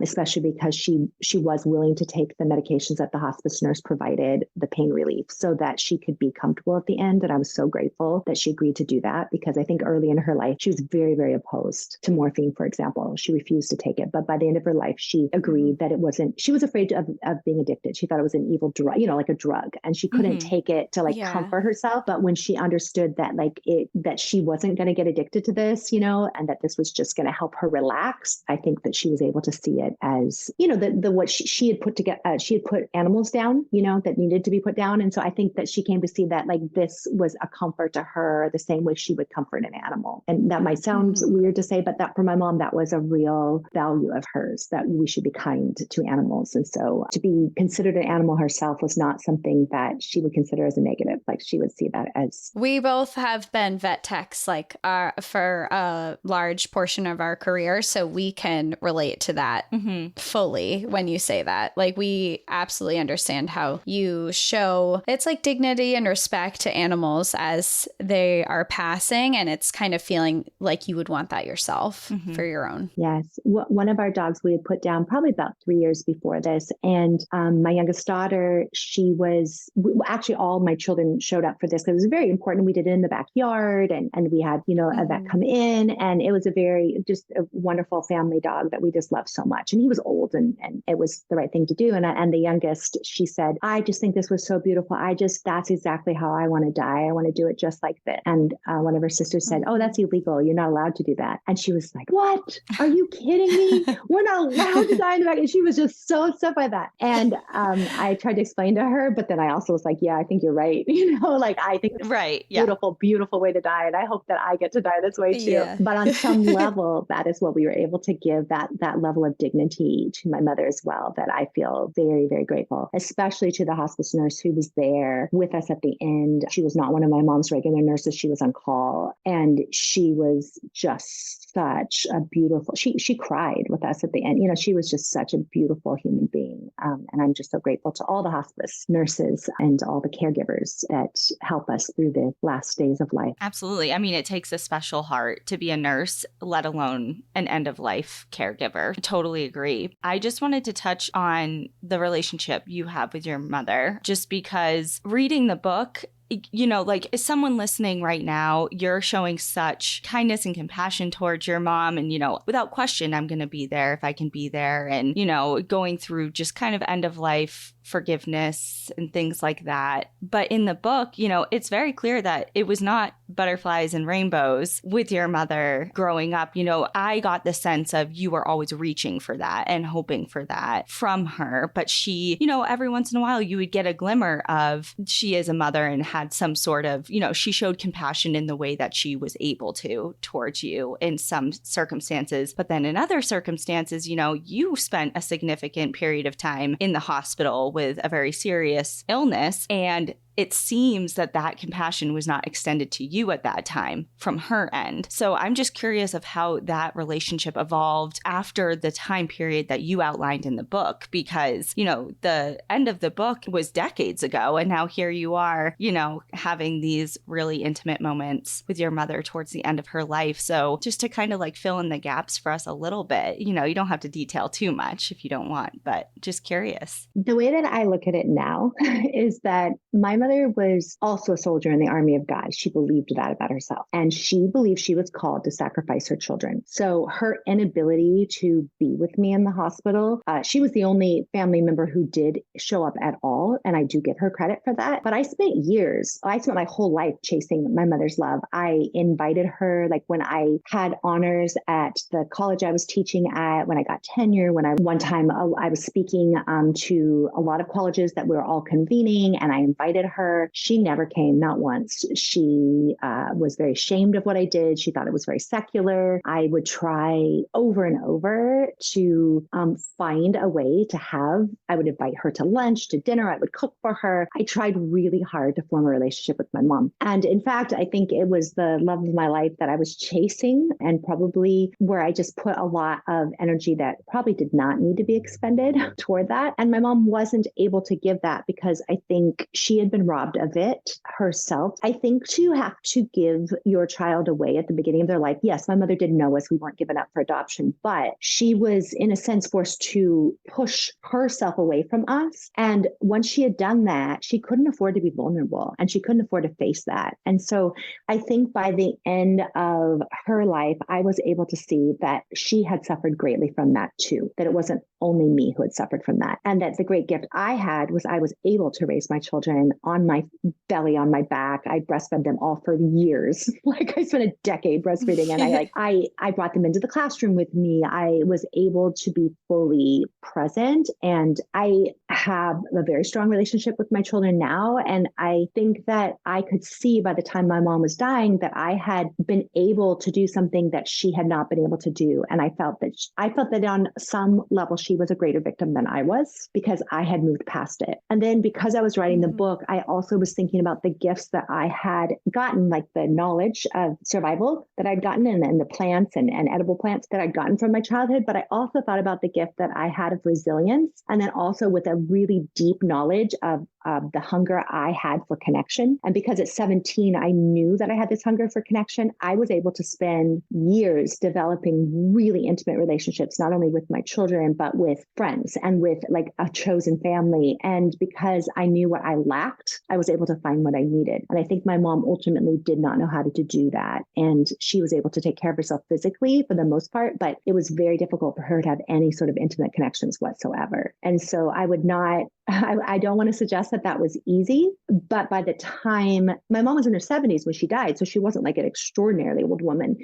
especially because she was willing to take the medications that the hospice nurse provided, the pain relief, so that she could be comfortable at the end. And I was so grateful that she agreed to do that, because I think early in her life, she was very, very opposed to morphine, for example. She refused to take it. But by the end of her life, she agreed that it wasn't, she was afraid of being addicted. She thought it was an evil drug, like a drug. And she couldn't take it to comfort herself. But when she understood that that she wasn't going to get addicted to this, and that this was just going to help her relax, I think that she was able to see it as, what she had put together. She had put animals down, that needed to be put down. And so I think that she came to see that this was a comfort to her the same way she would comfort an animal. And that might sound weird to say, but that for my mom, that was a real value of hers, that we should be kind to animals. And so to be considered an animal herself was not something that she would consider as a negative. Like, she would see that as... We both have been vet techs for a large portion of our career, so we can relate to that fully when you say that. Like, we absolutely understand how you show it's like dignity and respect to animals as they are passing, and it's kind of feeling like you would want that yourself for your own. Yes. One of our dogs we had put down probably about 3 years before this, and my youngest daughter, actually all my children showed up for this because it was very important. We did it in the backyard, and we had a vet come in, and it was just a wonderful family dog that we just loved so much. And he was old, and it was the right thing to do. And the youngest, she said, "I just think this was so beautiful. That's exactly how I want to die. I want to do it just like this." And one of her sisters said, "Oh, that's illegal. You're not allowed to do that." And she was like, "What? Are you kidding me? We're not allowed to die in the back." And she was just so upset by that. And I tried to explain to her, but then I also was like, "Yeah, I think you're right." I think it's beautiful, beautiful way to die. And I hope that I get to die this way too. Yeah. But on some level, that is what we were able to give, that level of dignity to my mother as well, that I feel very, very grateful, especially to the hospice nurse who was there with us at the end. She was not one of my mom's regular nurses. She was on call, and she was just such a beautiful, she cried with us at the end. She was just such a beautiful human being. And I'm just so grateful to all the hospice nurses and all the caregivers that help us through the last days of life. Absolutely. I mean, it takes a special heart to be a nurse, let alone an end-of-life caregiver. Totally agree. I just wanted to touch on the relationship you have with your mother, just because reading the book, as someone listening right now, you're showing such kindness and compassion towards your mom. And, without question, I'm going to be there if I can be there. And, going through just kind of end of life forgiveness and things like that. But in the book, it's very clear that it was not butterflies and rainbows with your mother growing up. I got the sense of you were always reaching for that and hoping for that from her. But she, every once in a while you would get a glimmer of she is a mother and had some sort of, she showed compassion in the way that she was able to towards you in some circumstances. But then in other circumstances, you spent a significant period of time in the hospital with a very serious illness, and it seems that compassion was not extended to you at that time from her end. So I'm just curious of how that relationship evolved after the time period that you outlined in the book, because, the end of the book was decades ago. And now here you are, having these really intimate moments with your mother towards the end of her life. So just to kind of like fill in the gaps for us a little bit, you don't have to detail too much if you don't want, but just curious. The way that I look at it now is that my mother was also a soldier in the army of God. She believed that about herself, and she believed she was called to sacrifice her children. So her inability to be with me in the hospital, she was the only family member who did show up at all. And I do give her credit for that. But I spent my whole life chasing my mother's love. I invited her, like when I had honors at the college I was teaching at, when I got tenure, one time I was speaking to a lot of colleges that we were all convening, and I invited her. She never came, not once. She was very ashamed of what I did. She thought it was very secular. I would try over and over to find a way I would invite her to lunch, to dinner. I would cook for her. I tried really hard to form a relationship with my mom. And in fact, I think it was the love of my life that I was chasing, and probably where I just put a lot of energy that probably did not need to be expended toward that. And my mom wasn't able to give that because I think she had been robbed of it herself. I think to have to give your child away at the beginning of their life, yes, my mother didn't know us. We weren't given up for adoption, but she was in a sense forced to push herself away from us. And once she had done that, she couldn't afford to be vulnerable, and she couldn't afford to face that. And so I think by the end of her life, I was able to see that she had suffered greatly from that too, that it wasn't only me who had suffered from that. And that the great gift I had was I was able to raise my children on my belly, on my back. I breastfed them all for years. Like I spent a decade breastfeeding, and I brought them into the classroom with me. I was able to be fully present, and I have a very strong relationship with my children now. And I think that I could see by the time my mom was dying that I had been able to do something that she had not been able to do. And I felt that on some level, she was a greater victim than I was, because I had moved past it. And then because I was writing the book, I also was thinking about the gifts that I had gotten, like the knowledge of survival that I'd gotten, and the plants and edible plants that I'd gotten from my childhood. But I also thought about the gift that I had of resilience, and then also with a really deep knowledge of the hunger I had for connection. And because at 17, I knew that I had this hunger for connection, I was able to spend years developing really intimate relationships, not only with my children, but with friends and with like a chosen family. And because I knew what I lacked, I was able to find what I needed. And I think my mom ultimately did not know how to do that. And she was able to take care of herself physically for the most part, but it was very difficult for her to have any sort of intimate connections whatsoever. And so I don't want to suggest that was easy, but by the time my mom was in her 70s when she died, so she wasn't like an extraordinarily old woman.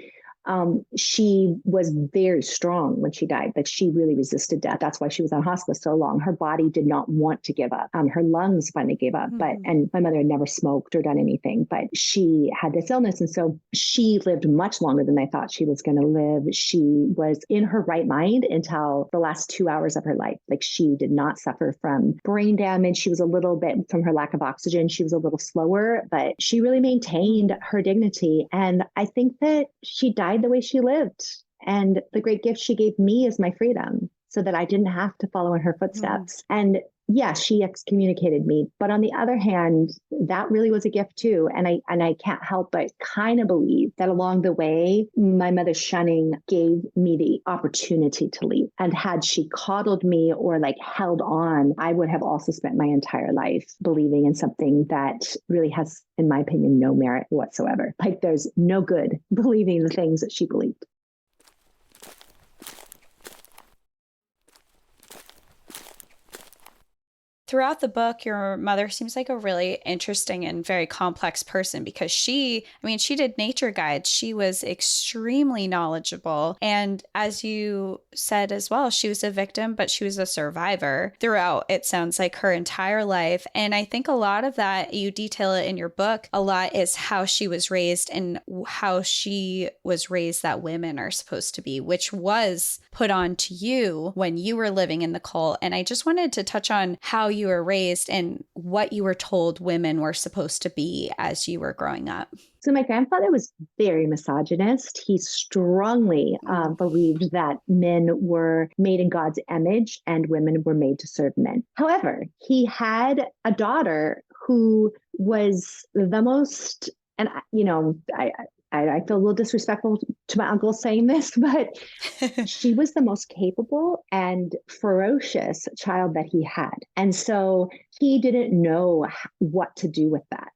She was very strong when she died. Like she really resisted death. That's why she was on hospice so long. Her body did not want to give up. Her lungs finally gave up. And my mother had never smoked or done anything, but she had this illness. And so she lived much longer than I thought she was going to live. She was in her right mind until the last 2 hours of her life. Like she did not suffer from brain damage. She was a little bit from her lack of oxygen. She was a little slower, but she really maintained her dignity. And I think that she died the way she lived. And the great gift she gave me is my freedom, so that I didn't have to follow in her footsteps. And yeah, she excommunicated me. But on the other hand, that really was a gift too. And I can't help but kind of believe that along the way, my mother's shunning gave me the opportunity to leave. And had she coddled me or like held on, I would have also spent my entire life believing in something that really has, in my opinion, no merit whatsoever. Like there's no good believing the things that she believed. throughout the book, your mother seems like a really interesting and very complex person because she did nature guides. She was extremely knowledgeable. And as you said as well, she was a victim, but she was a survivor throughout, it sounds like, her entire life. And I think a lot of that, you detail it in your book, a lot is how she was raised and how she was raised that women are supposed to be, which was put on to you when you were living in the cult. And I just wanted to touch on how you were raised and what you were told women were supposed to be as you were growing up. So my grandfather was very misogynist. He strongly believed that men were made in God's image and women were made to serve men. However, he had a daughter who was the most, and I feel a little disrespectful to my uncle saying this, but she was the most capable and ferocious child that he had. And so he didn't know what to do with that.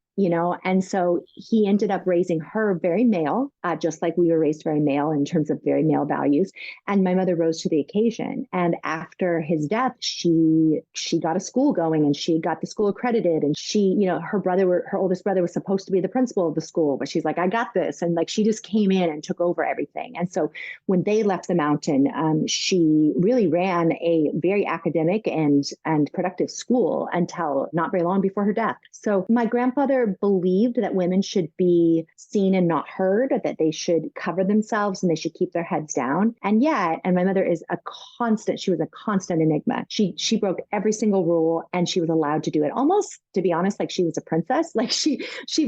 And so he ended up raising her very male, just like we were raised very male in terms of very male values. And my mother rose to the occasion. And after his death, she got a school going and she got the school accredited. And her oldest brother was supposed to be the principal of the school, but she's like, I got this. And like, she just came in and took over everything. And so when they left the mountain, she really ran a very academic and productive school until not very long before her death. So my grandfather believed that women should be seen and not heard, that they should cover themselves and they should keep their heads down. And my mother was a constant enigma. She broke every single rule and she was allowed to do it almost, to be honest, like she was a princess. Like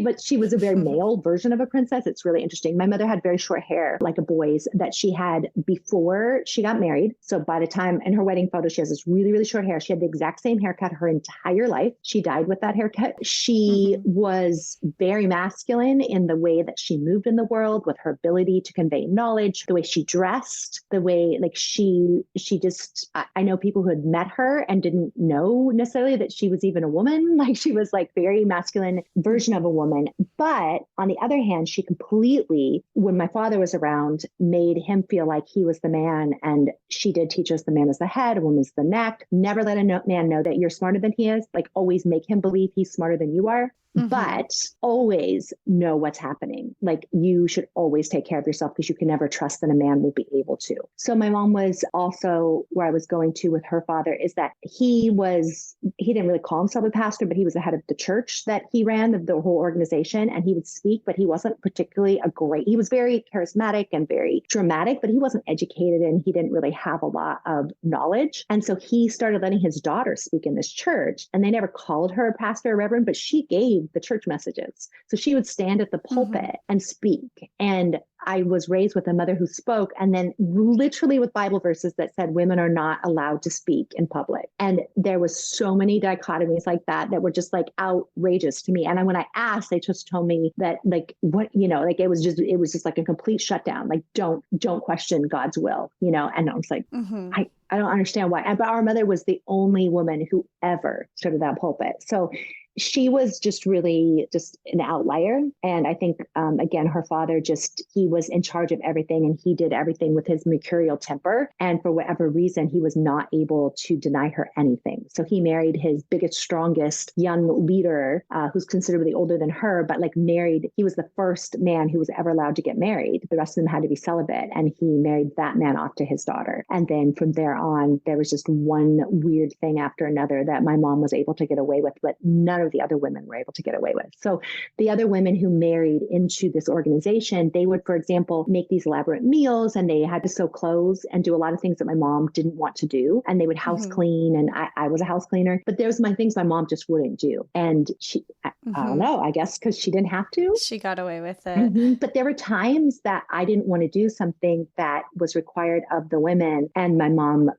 but she was a very male version of a princess. It's really interesting. My mother had very short hair, like a boy's, that she had before she got married. So by the time in her wedding photo, she has this really, really short hair. She had the exact same haircut her entire life. She died with that haircut. She was very masculine in the way that she moved in the world, with her ability to convey knowledge, the way she dressed, the way like she just, I know people who had met her and didn't know necessarily that she was even a woman. Like she was like very masculine version of a woman. But on the other hand, she completely, when my father was around, made him feel like he was the man. And she did teach us the man is the head, a woman's the neck. Never let a man know that you're smarter than he is. Like always make him believe he's smarter than you are. But always know what's happening. Like you should always take care of yourself because you can never trust that a man will be able to. So my mom was also where I was going to with her father is that he didn't really call himself a pastor, but he was the head of the church that he ran, the whole organization. And he would speak, but he wasn't particularly he was very charismatic and very dramatic, but he wasn't educated and he didn't really have a lot of knowledge. And so he started letting his daughter speak in this church, and they never called her a pastor or reverend, but she gave the church messages. So she would stand at the pulpit and speak. And I was raised with a mother who spoke, and then literally with Bible verses that said women are not allowed to speak in public. And there was so many dichotomies like that were just like outrageous to me. And when I asked, they just told me that like, what, like it was just like a complete shutdown. Like, don't question God's will, and I was like, I don't understand why. But our mother was the only woman who ever stood at that pulpit. So she was just really just an outlier. And I think, again, her father he was in charge of everything and he did everything with his mercurial temper. And for whatever reason, he was not able to deny her anything. So he married his biggest, strongest young leader, who's considerably older than her, but like married. He was the first man who was ever allowed to get married. The rest of them had to be celibate. And he married that man off to his daughter. And then from there on, there was just one weird thing after another that my mom was able to get away with, but none of the other women were able to get away with. So the other women who married into this organization, they would, for example, make these elaborate meals and they had to sew clothes and do a lot of things that my mom didn't want to do. And they would house clean. And I was a house cleaner, but there was things my mom just wouldn't do. And I don't know, I guess because she didn't have to. She got away with it. But there were times that I didn't want to do something that was required of the women. And my mom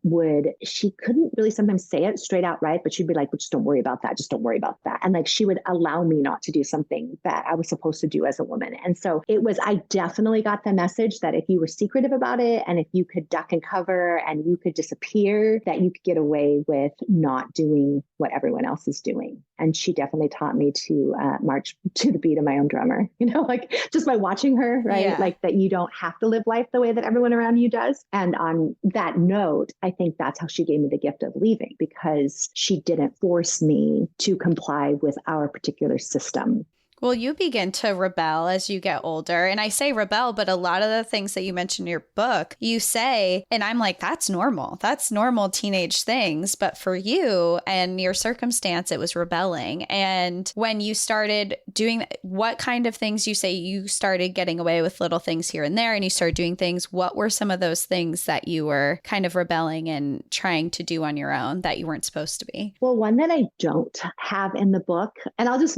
she couldn't really sometimes say it straight out right, but she'd be like, well, just don't worry about that. Just don't worry about that. And like, she would allow me not to do something that I was supposed to do as a woman. And so I definitely definitely got the message that if you were secretive about it and if you could duck and cover and you could disappear, that you could get away with not doing what everyone else is doing. And she definitely taught me to march to the beat of my own drummer, like just by watching her, right? Yeah. Like that you don't have to live life the way that everyone around you does. And on that note, I think that's how she gave me the gift of leaving, because she didn't force me to comply with our particular system. Well, you begin to rebel as you get older. And I say rebel, but a lot of the things that you mentioned in your book, you say, and I'm like, that's normal. That's normal teenage things. But for you and your circumstance, it was rebelling. And when you started doing what kind of things, you say you started getting away with little things here and there and you started doing things. What were some of those things that you were kind of rebelling and trying to do on your own that you weren't supposed to be? Well, one that I don't have in the book, and I'll just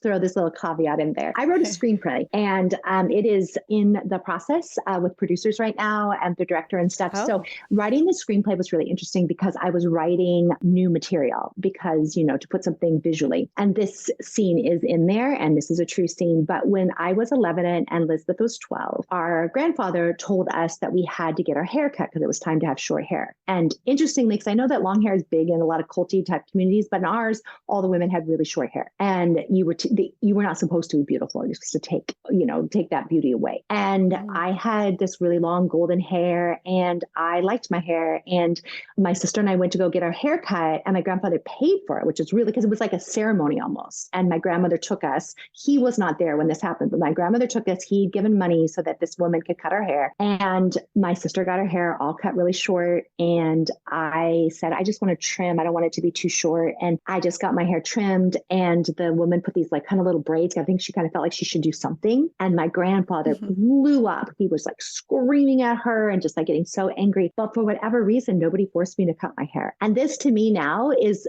throw this little caveat in there. I wrote a screenplay and it is in the process with producers right now and the director and stuff. Oh. So writing the screenplay was really interesting because I was writing new material because, to put something visually. And this scene is in there and this is a true scene. But when I was 11 and Elizabeth was 12, our grandfather told us that we had to get our hair cut because it was time to have short hair. And interestingly, because I know that long hair is big in a lot of culty type communities, but in ours, all the women had really short hair and you were not supposed to be beautiful. You're supposed to take that beauty away. And I had this really long golden hair and I liked my hair. And my sister and I went to go get our hair cut and my grandfather paid for it, which is really, because it was like a ceremony almost. And my grandmother took us. He was not there when this happened, but my grandmother took us. He'd given money so that this woman could cut her hair. And my sister got her hair all cut really short. And I said, I just want to trim. I don't want it to be too short. And I just got my hair trimmed. And the woman put these like kind of little braids. I think she kind of felt like she should do something. And my grandfather blew up. He was like screaming at her and just like getting so angry. But for whatever reason, nobody forced me to cut my hair. And this to me now is,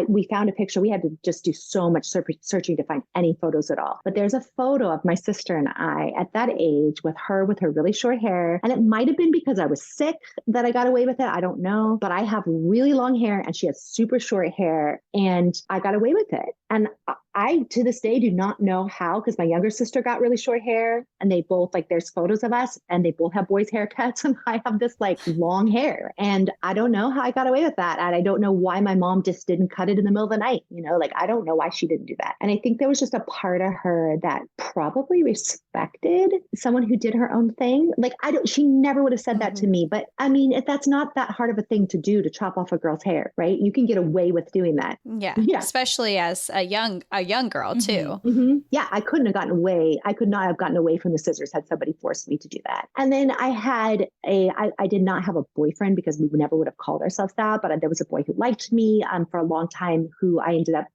we found a picture. We had to just do so much searching to find any photos at all. But there's a photo of my sister and I at that age with her really short hair. And it might have been because I was sick that I got away with it. I don't know. But I have really long hair and she has super short hair and I got away with it. And I, to this day, do not know how, because my younger sister got really short hair and they both there's photos of us and they both have boys' haircuts and I have this long hair. And I don't know how I got away with that. And I don't know why my mom just didn't cut it in the middle of the night. I don't know why she didn't do that. And I think there was just a part of her that probably respected someone who did her own thing. She never would have said that to me. But I mean, if that's not that hard of a thing to do, to chop off a girl's hair, right? You can get away with doing that. Yeah. Especially as a young girl too. Yeah, I couldn't have gotten away. I could not have gotten away from the scissors had somebody forced me to do that. And then I did not have a boyfriend because we never would have called ourselves that, but there was a boy who liked me for a long time who I ended up,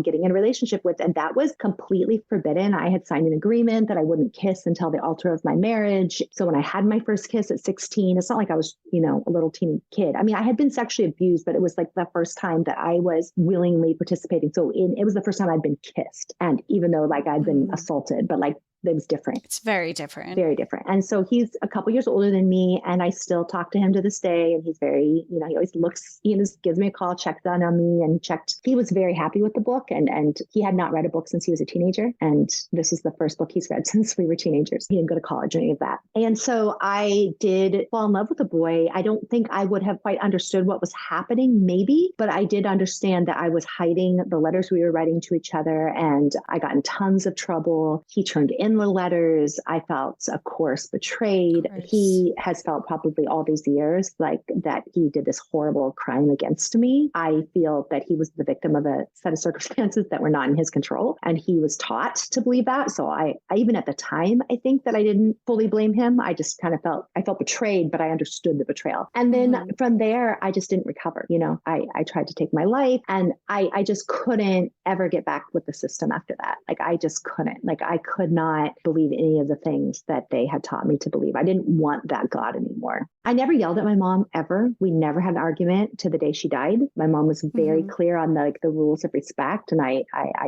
getting in a relationship with. And that was completely forbidden. I had signed an agreement that I wouldn't kiss until the altar of my marriage. So when I had my first kiss at 16, it's not like I was, a little teeny kid. I mean, I had been sexually abused, but it was the first time that I was willingly participating. So it was the first time I'd been kissed. And even though I'd been assaulted, but it was different. It's very different. Very different. And so he's a couple years older than me and I still talk to him to this day. And he's very, he always looks, he just gives me a call, checks on me and he was very happy with the book. And he had not read a book since he was a teenager. And this is the first book he's read since we were teenagers. He didn't go to college or any of that. And so I did fall in love with a boy. I don't think I would have quite understood what was happening, maybe, but I did understand that I was hiding the letters we were writing to each other. And I got in tons of trouble. He turned in the letters. I felt, of course, betrayed. He has felt probably all these years that he did this horrible crime against me. I feel that he was the victim of a set of circumstances that were not in his control. And he was taught to believe that. So I even at the time, I think that I didn't fully blame him. I just kind of felt betrayed, but I understood the betrayal. And then from there, I just didn't recover. I tried to take my life and I just couldn't ever get back with the system after that. I just couldn't. I could not believe any of the things that they had taught me to believe. I didn't want that God anymore. I never yelled at my mom ever. We never had an argument to the day she died. My mom was very clear on the rules of respect. And I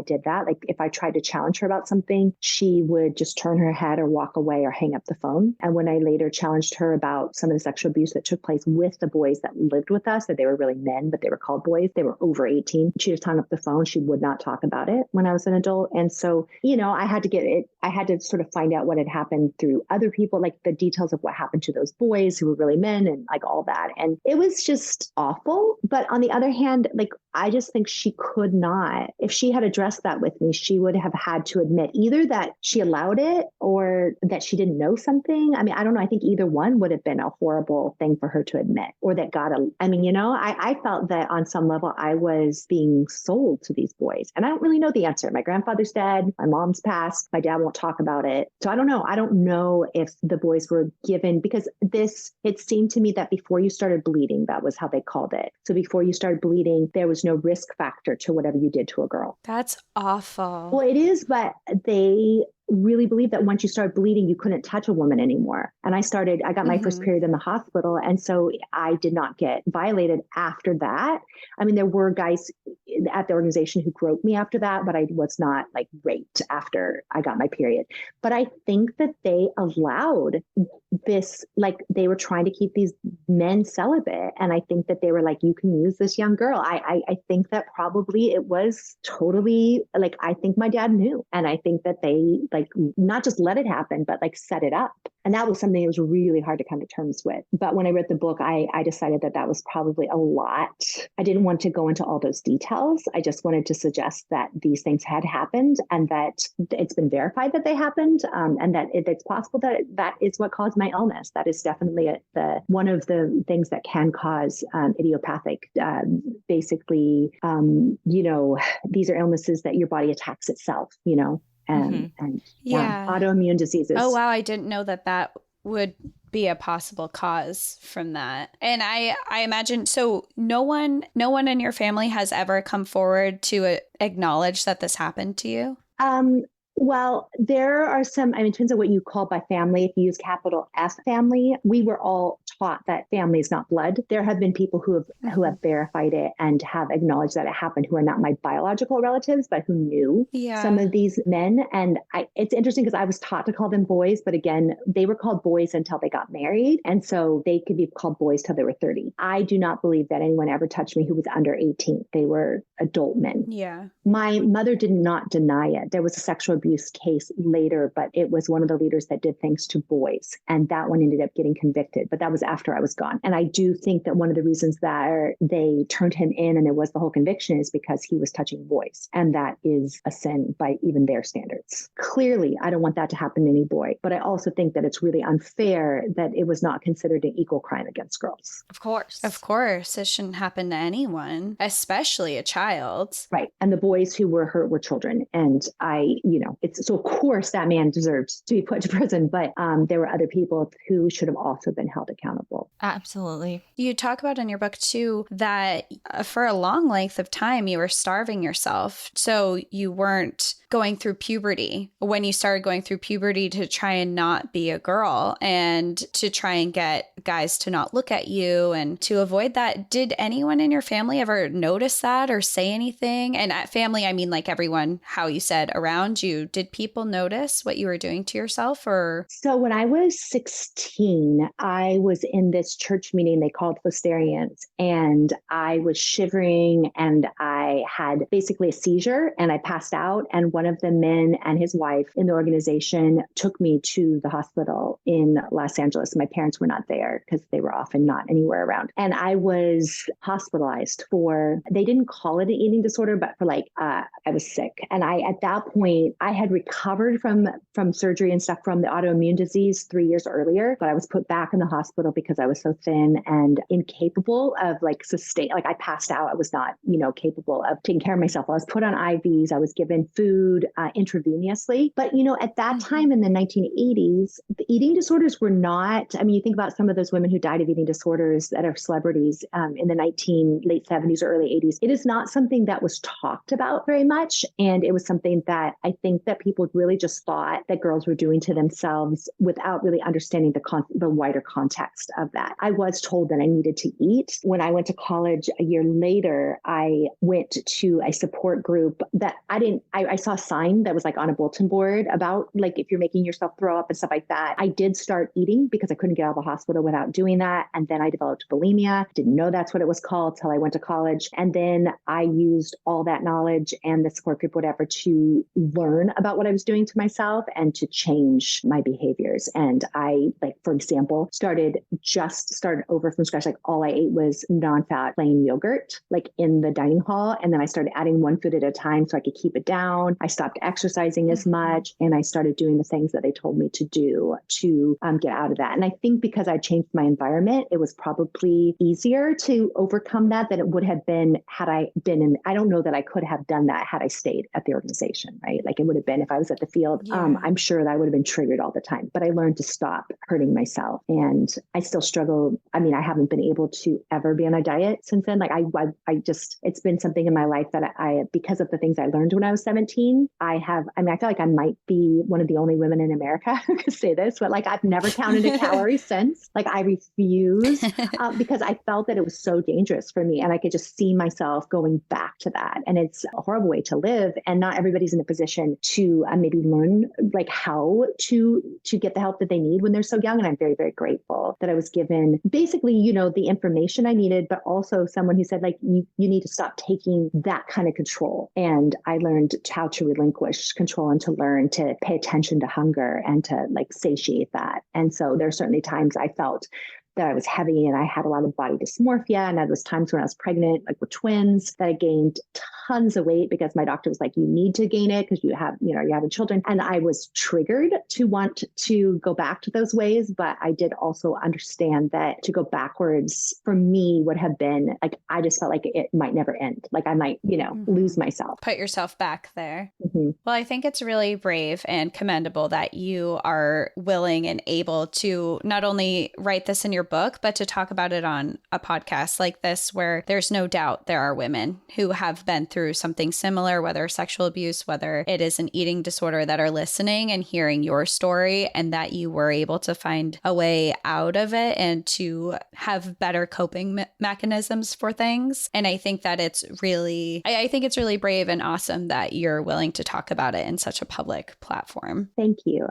did that. If I tried to challenge her about something, she would just turn her head or walk away or hang up the phone. And when I later challenged her about some of the sexual abuse that took place with the boys that lived with us, that they were really men, but they were called boys, they were over 18. She just hung up the phone. She would not talk about it when I was an adult. And so, I had had to sort of find out what had happened through other people, like the details of what happened to those boys who were really men and like all that. And it was just awful. But on the other hand, like, I just think she could not, if she had addressed that with me, she would have had to admit either that she allowed it or that she didn't know something. I mean, I don't know. I think either one would have been a horrible thing for her to admit, or that I felt that on some level I was being sold to these boys. And I don't really know the answer. My grandfather's dead. My mom's passed. My dad won't talk about it. So I don't know. I don't know if the boys were given, because it seemed to me that before you started bleeding, that was how they called it. So before you started bleeding, there was no risk factor to whatever you did to a girl. That's awful. Well, it is, but they really believed that once you start bleeding, you couldn't touch a woman anymore. And I got my first period in the hospital. And so I did not get violated after that. I mean, there were guys at the organization who groped me after that, but I was not like raped after I got my period. But I think that they allowed this, like they were trying to keep these men celibate. And I think that they were like, you can use this young girl. I think that probably it was totally like, I think my dad knew. And I think that they like not just let it happen, but like set it up. And that was something that was really hard to come to terms with. But when I read the book, I decided that that was probably a lot. I didn't want to go into all those details. I just wanted to suggest that these things had happened and that it's been verified that they happened, and that it's possible that that is what caused my illness. That is definitely one of the things that can cause idiopathic, basically, these are illnesses that your body attacks itself, and autoimmune diseases. Oh, wow. I didn't know that would be a possible cause from that. And I imagine, so no one in your family has ever come forward to acknowledge that this happened to you? Well, there are some, in terms of what you call by family, if you use capital F family, we were all taught that family is not blood. There have been people who have verified it and have acknowledged that it happened, who are not my biological relatives, but who knew some of these men. And it's interesting because I was taught to call them boys, but again, they were called boys until they got married. And so they could be called boys till they were 30. I do not believe that anyone ever touched me who was under 18. They were adult men. Yeah. My mother did not deny it. There was a sexual abuse case later, but it was one of the leaders that did things to boys. And that one ended up getting convicted, but that was after I was gone. And I do think that one of the reasons that they turned him in and there was the whole conviction is because he was touching boys. And that is a sin by even their standards. Clearly, I don't want that to happen to any boy, but I also think that it's really unfair that it was not considered an equal crime against girls. Of course. Of course. It shouldn't happen to anyone, especially a child. Right. And the boys who were hurt were children. And so of course that man deserves to be put to prison, but there were other people who should have also been held accountable. Absolutely. You talk about in your book too, that for a long length of time, you were starving yourself. So you weren't going through puberty when you started going through puberty to try and not be a girl and to try and get guys to not look at you and to avoid that. Did anyone in your family ever notice that or say anything? And at family, I mean like everyone, how you said around you. Did people notice what you were doing to yourself? Or so when I was 16, I was in this church meeting they called Fosterians, and I was shivering and I had basically a seizure and I passed out. And one of the men and his wife in the organization took me to the hospital in Los Angeles. My parents were not there because they were often not anywhere around. And I was hospitalized they didn't call it an eating disorder, but for I was sick. And at that point, I had recovered from surgery and stuff from the autoimmune disease 3 years earlier, but I was put back in the hospital because I was so thin and incapable of I passed out. I was not, capable of taking care of myself. I was put on IVs. I was given food intravenously. But, at that time in the 1980s, the eating disorders were not, you think about some of those women who died of eating disorders that are celebrities in the late 70s or early 80s. It is not something that was talked about very much. And it was something that I think that people really just thought that girls were doing to themselves without really understanding the wider context of that. I was told that I needed to eat. When I went to college a year later, I went went to a support group that I saw a sign that was like on a bulletin board about like, if you're making yourself throw up and stuff like that. I did start eating because I couldn't get out of the hospital without doing that. And then I developed bulimia. Didn't know that's what it was called till I went to college. And then I used all that knowledge and the support group, whatever, to learn about what I was doing to myself and to change my behaviors. And I, like, for example, started over from scratch. Like all I ate was non-fat plain yogurt, like in the dining hall. And then I started adding one food at a time so I could keep it down. I stopped exercising as much, and I started doing the things that they told me to do to get out of that. And I think because I changed my environment, it was probably easier to overcome that than it would have been had I been in. I don't know that I could have done that had I stayed at the organization, right? Like it would have been if I was at the field. Yeah. I'm sure that I would have been triggered all the time. But I learned to stop hurting myself, and I still struggle. I mean, I haven't been able to ever be on a diet since then. Like I just, it's been something in my life that because of the things I learned when I was 17, I feel like I might be one of the only women in America who could say this, but like I've never counted a calorie since. Like I refuse because I felt that it was so dangerous for me, and I could just see myself going back to that. And it's a horrible way to live. And not everybody's in a position to maybe learn like how to get the help that they need when they're so young. And I'm very, very grateful that I was given basically, the information I needed, but also someone who said like, you need to stop taking that kind of control. And I learned how to relinquish control and to learn to pay attention to hunger and to like satiate that. And so there are certainly times I felt that I was heavy and I had a lot of body dysmorphia. And there was times when I was pregnant, like with twins, that I gained tons of weight because my doctor was like, you need to gain it because you're having children. And I was triggered to want to go back to those ways. But I did also understand that to go backwards for me would have been like, I just felt like it might never end. Like I might, lose myself. Put yourself back there. Mm-hmm. Well, I think it's really brave and commendable that you are willing and able to not only write this in your book, but to talk about it on a podcast like this, where there's no doubt there are women who have been through something similar, whether sexual abuse, whether it is an eating disorder, that are listening and hearing your story, and that you were able to find a way out of it and to have better coping mechanisms for things. And I think that it's really brave and awesome that you're willing to talk about it in such a public platform. Thank you.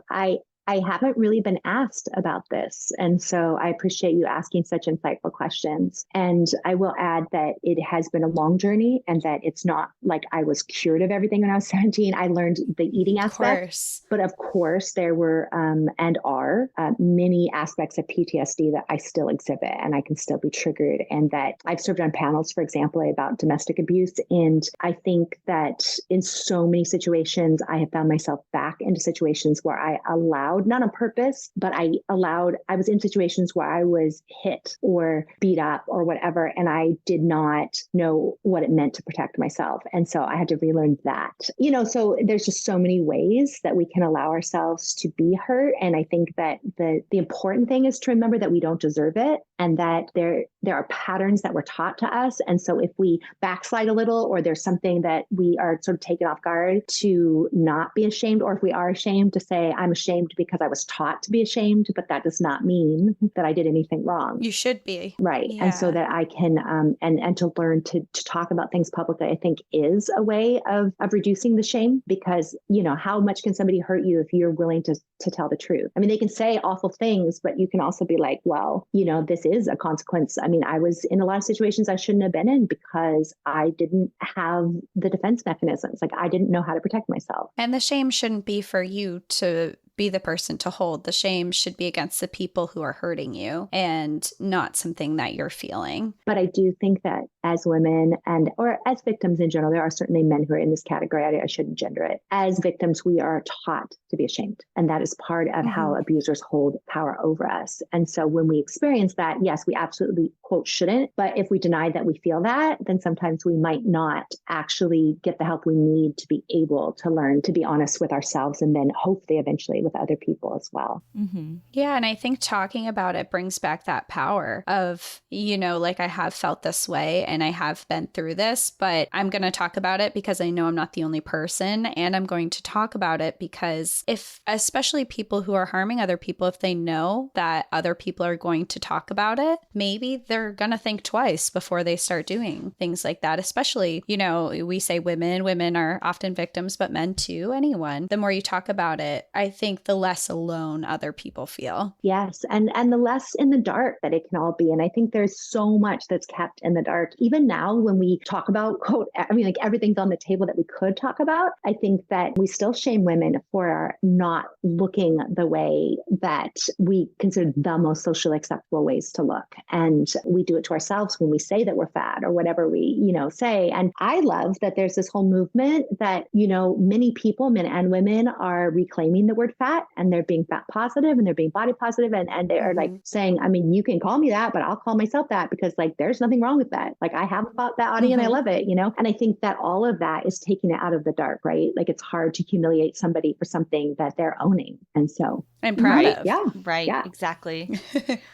I haven't really been asked about this. And so I appreciate you asking such insightful questions. And I will add that it has been a long journey and that it's not like I was cured of everything when I was 17. I learned the eating aspect. But of course, there were and are many aspects of PTSD that I still exhibit, and I can still be triggered. And that I've served on panels, for example, about domestic abuse. And I think that in so many situations, I have found myself back into situations where I allowed, not on purpose, but I was in situations where I was hit or beat up or whatever, and I did not know what it meant to protect myself. And so I had to relearn that. So there's just so many ways that we can allow ourselves to be hurt. And I think that the important thing is to remember that we don't deserve it, and that there are patterns that were taught to us. And so if we backslide a little, or there's something that we are sort of taken off guard, to not be ashamed, or if we are ashamed, to say, I'm ashamed because I was taught to be ashamed, but that does not mean that I did anything wrong. You should be. Right. Yeah. And so that I can, and to learn to talk about things publicly, I think is a way of reducing the shame, because, how much can somebody hurt you if you're willing to tell the truth? I mean, they can say awful things, but you can also be like, well, this is a consequence. I mean, I was in a lot of situations I shouldn't have been in because I didn't have the defense mechanisms. Like I didn't know how to protect myself. And the shame shouldn't be for you to be the person to hold. The shame should be against the people who are hurting you and not something that you're feeling. But I do think that as women or as victims in general, there are certainly men who are in this category. I shouldn't gender it. As victims, we are taught to be ashamed. And that is part of how abusers hold power over us. And so when we experience that, yes, we absolutely, quote, shouldn't. But if we deny that we feel that, then sometimes we might not actually get the help we need to be able to learn to be honest with ourselves, and then hopefully eventually with other people as well. Mm-hmm. Yeah. And I think talking about it brings back that power of, like I have felt this way and I have been through this, but I'm going to talk about it because I know I'm not the only person. And I'm going to talk about it because especially people who are harming other people, if they know that other people are going to talk about it, maybe they're going to think twice before they start doing things like that. Especially, we say women are often victims, but men too, anyone. The more you talk about it, I think the less alone other people feel. Yes. And the less in the dark that it can all be. And I think there's so much that's kept in the dark. Even now, when we talk about, quote, like everything's on the table that we could talk about, I think that we still shame women for not looking the way that we consider the most socially acceptable ways to look. And we do it to ourselves when we say that we're fat or whatever we, say. And I love that there's this whole movement that, many people, men and women, are reclaiming the word fat, and they're being fat positive and they're being body positive, and they are like saying, I mean, you can call me that, but I'll call myself that because like there's nothing wrong with that. Like I have a fat body and I love it, And I think that all of that is taking it out of the dark, right? Like it's hard to humiliate somebody for something that they're owning. And so I'm proud of. Yeah. Right. Yeah. Exactly.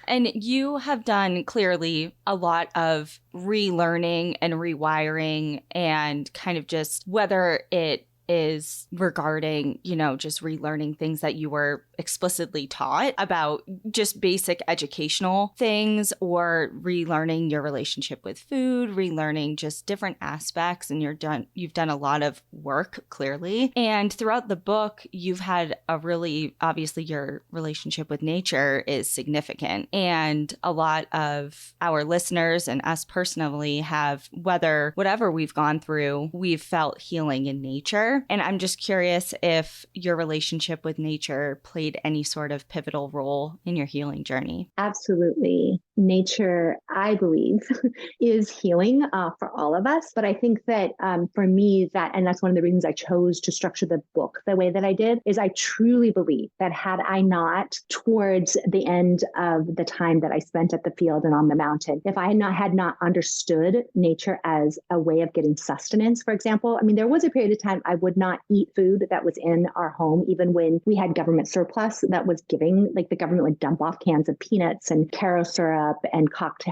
And you have done clearly a lot of relearning and rewiring, and kind of just whether it is regarding, just relearning things that you were explicitly taught about, just basic educational things, or relearning your relationship with food, relearning just different aspects. And you've done a lot of work, clearly. And throughout the book, you've had obviously your relationship with nature is significant. And a lot of our listeners and us personally have, whatever we've gone through, we've felt healing in nature. And I'm just curious if your relationship with nature played any sort of pivotal role in your healing journey. Absolutely. Nature, I believe, is healing for all of us. But I think that for me, and that's one of the reasons I chose to structure the book the way that I did, is I truly believe that had I not, towards the end of the time that I spent at the field and on the mountain, if I had not understood nature as a way of getting sustenance, for example, I mean, there was a period of time I would not eat food that was in our home, even when we had government surplus that was giving, like the government would dump off cans of peanuts and taro syrup and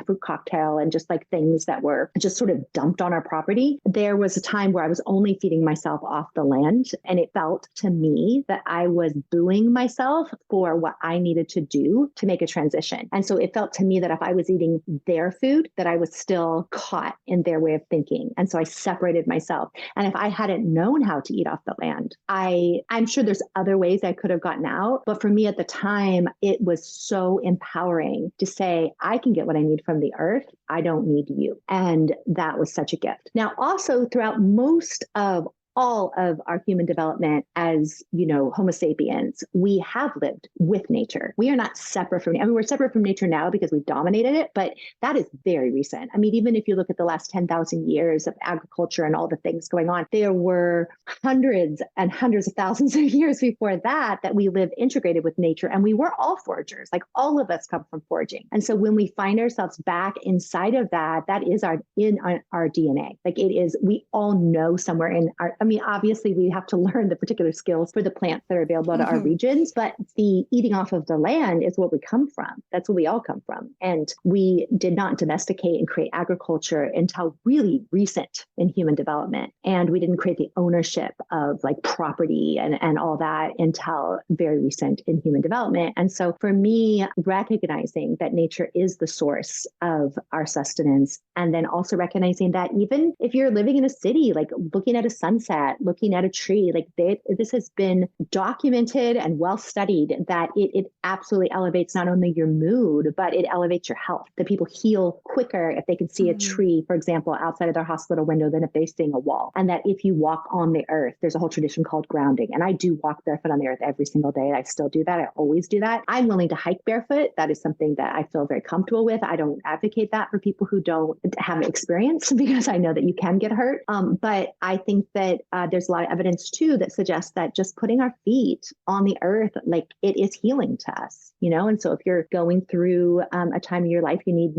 fruit cocktail and just like things that were just sort of dumped on our property. There was a time where I was only feeding myself off the land. And it felt to me that I was booing myself for what I needed to do to make a transition. And so it felt to me that if I was eating their food, that I was still caught in their way of thinking. And so I separated myself. And if I hadn't known how to eat off the land, I'm sure there's other ways I could have gotten out. But for me at the time, it was so empowering to say, I can get what I need from the earth. I don't need you. And that was such a gift. Now, also throughout most of all of our human development as, Homo sapiens, we have lived with nature. We are not separate from, we're separate from nature now because we've dominated it, but that is very recent. I mean, even if you look at the last 10,000 years of agriculture and all the things going on, there were hundreds and hundreds of thousands of years before that we lived integrated with nature, and we were all foragers. Like all of us come from foraging. And so when we find ourselves back inside of that is in our DNA. Like it is, we all know somewhere in our, obviously we have to learn the particular skills for the plants that are available to our regions, but the eating off of the land is what we come from. That's where we all come from. And we did not domesticate and create agriculture until really recent in human development. And we didn't create the ownership of like property and all that until very recent in human development. And so for me, recognizing that nature is the source of our sustenance, and then also recognizing that even if you're living in a city, like looking at a sunset, looking at a tree, like this has been documented and well studied that it absolutely elevates not only your mood, but it elevates your health. That people heal quicker if they can see a tree, for example, outside of their hospital window than if they're seeing a wall. And that if you walk on the earth, there's a whole tradition called grounding. And I do walk barefoot on the earth every single day. I still do that. I always do that. I'm willing to hike barefoot. That is something that I feel very comfortable with. I don't advocate that for people who don't have experience because I know that you can get hurt. But I think that there's a lot of evidence too that suggests that just putting our feet on the earth, like it is healing to us, you know? And so if you're going through a time in your life, you need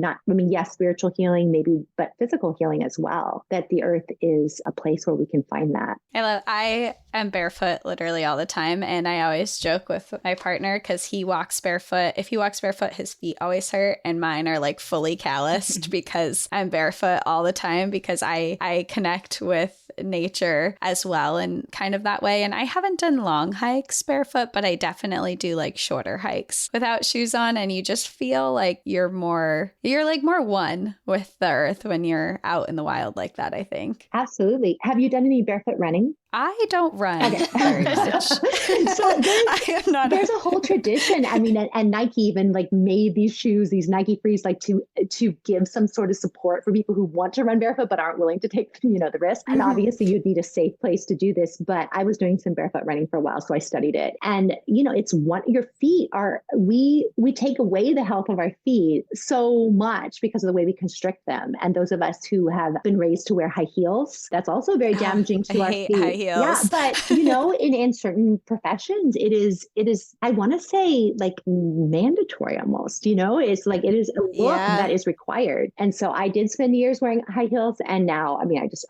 yes, spiritual healing, maybe, but physical healing as well, that the earth is a place where we can find that. I am barefoot literally all the time. And I always joke with my partner because he walks barefoot. If he walks barefoot, his feet always hurt. And mine are like fully calloused because I'm barefoot all the time, because I connect with nature as well and kind of that way. And I haven't done long hikes barefoot, but I definitely do like shorter hikes without shoes on. And you just feel like you're more one with the earth when you're out in the wild like that, I think. Absolutely. Have you done any barefoot running? I don't run very much. So there's a whole tradition. I mean, and Nike even like made these shoes, these Nike Frees, like to give some sort of support for people who want to run barefoot but aren't willing to take, the risk. And obviously you'd need a safe place to do this. But I was doing some barefoot running for a while, so I studied it. And it's your feet are we take away the health of our feet so much because of the way we constrict them. And those of us who have been raised to wear high heels, that's also very damaging to our feet. High heels. Yeah, but in certain professions, it is, I want to say like mandatory almost, it's like, it is a look that is required. And so I did spend years wearing high heels, and now,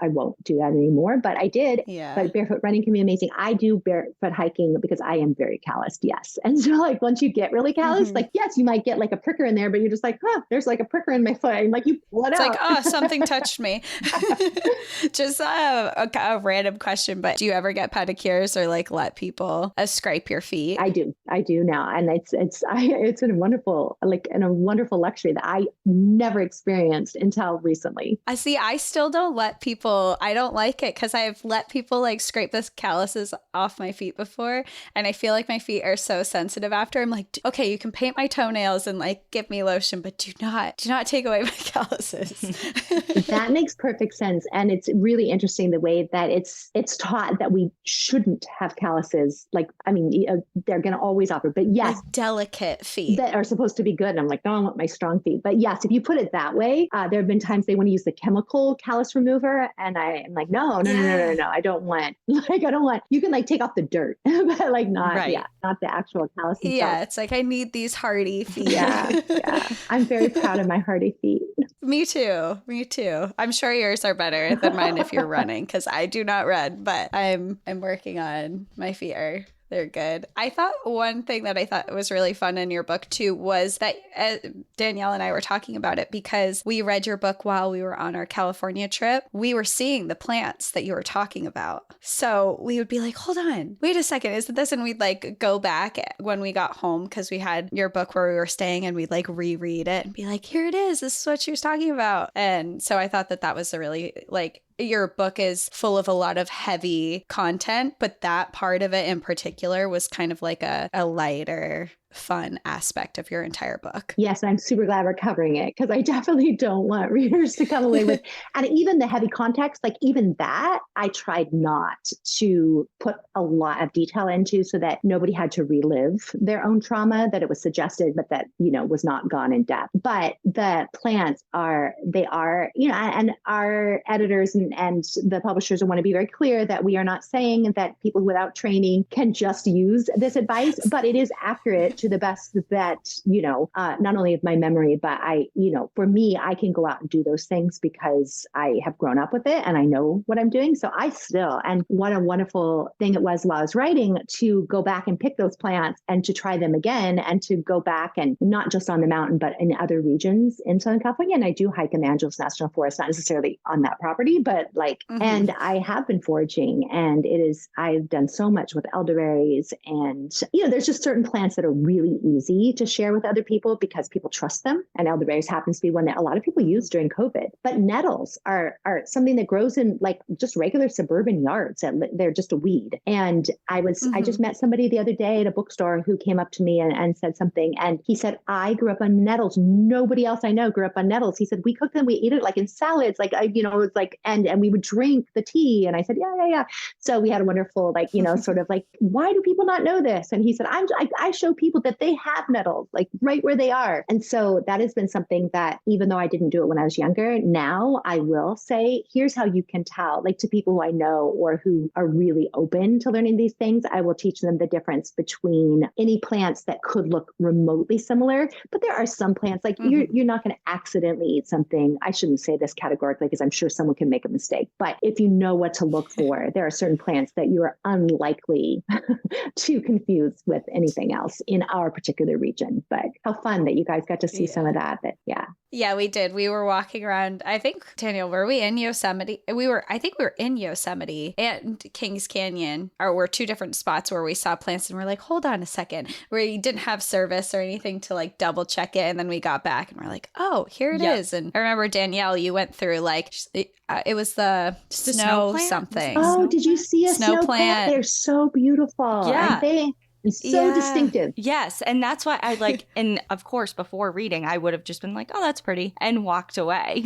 I won't do that anymore, but I did. Yeah. But barefoot running can be amazing. I do barefoot hiking because I am very calloused. Yes. And so like, once you get really calloused, like, yes, you might get like a pricker in there, but you're just like, there's like a pricker in my foot. And like, you pull it out. It's like, something touched me. Just a random question, but do you ever get pedicures or like let people scrape your feet? I do now. And it's a wonderful luxury that I never experienced until recently. I still don't let people, I don't like it because I've let people like scrape the calluses off my feet before. And I feel like my feet are so sensitive after. I'm like, okay, you can paint my toenails and like give me lotion, but do not take away my calluses. That makes perfect sense. And it's really interesting the way that it's taught that we shouldn't have calluses. Like, they're going to always offer, but yes, like delicate feet that are supposed to be good. And I'm like, no, I want my strong feet. But yes, if you put it that way, there have been times they want to use the chemical callus remover. And I am like, no, I don't want, you can like take off the dirt, but like not the actual callus. Yeah. It's like, I need these hardy feet. Yeah. I'm very proud of my hardy feet. Me too. I'm sure yours are better than mine if you're running, because I do not run, but I'm working on my feet. They're good. I thought one thing that I thought was really fun in your book too was that Danielle and I were talking about it because we read your book while we were on our California trip. We were seeing the plants that you were talking about. So we would be like, hold on, wait a second, is it this? And we'd like go back when we got home because we had your book where we were staying, and we'd like reread it and be like, here it is. This is what she was talking about. And so I thought that was a really like, your book is full of a lot of heavy content, but that part of it in particular was kind of like a lighter, fun aspect of your entire book. Yes, I'm super glad we're covering it because I definitely don't want readers to come away with, and even the heavy context, like even that, I tried not to put a lot of detail into so that nobody had to relive their own trauma, that it was suggested, but that, was not gone in depth. But the plants are, and our editors and the publishers want to be very clear that we are not saying that people without training can just use this advice, but it is accurate to the best that, not only of my memory, but for me, I can go out and do those things because I have grown up with it and I know what I'm doing. So and what a wonderful thing it was while I was writing to go back and pick those plants and to try them again and to go back and not just on the mountain, but in other regions in Southern California. And I do hike in the Angeles National Forest, not necessarily on that property, but and I have been foraging, and I've done so much with elderberries, and, there's just certain plants that are really easy to share with other people because people trust them. And elderberries happens to be one that a lot of people use during COVID. But nettles are something that grows in like just regular suburban yards. They're just a weed. And I just met somebody the other day at a bookstore who came up to me and said something. And he said, I grew up on nettles. Nobody else I know grew up on nettles. He said, we cook them, we eat it like in salads. Like, it's like, and we would drink the tea. And I said, yeah. So we had a wonderful, sort of like, why do people not know this? And he said, I show people know that they have nettles, like right where they are. And so that has been something that, even though I didn't do it when I was younger, now I will say, here's how you can tell, like to people who I know or who are really open to learning these things, I will teach them the difference between any plants that could look remotely similar. But there are some plants, like you're not going to accidentally eat something. I shouldn't say this categorically because I'm sure someone can make a mistake. But if you know what to look for, there are certain plants that you're unlikely to confuse with anything else in our particular region. But how fun that you guys got to see some of that. Yeah, we did. We were walking around. I think, Daniel, were we in Yosemite? I think we were in Yosemite and Kings Canyon, or were two different spots where we saw plants and we're like, hold on a second. We didn't have service or anything to like double check it. And then we got back and we're like, oh, here it is. And I remember, Danielle, you went through like, it was the snow something. Oh, did you see a snow plant? They're so beautiful. Yeah. Aren't they? It's so distinctive. Yes. And that's why I like, and of course, before reading, I would have just been like, oh, that's pretty, and walked away,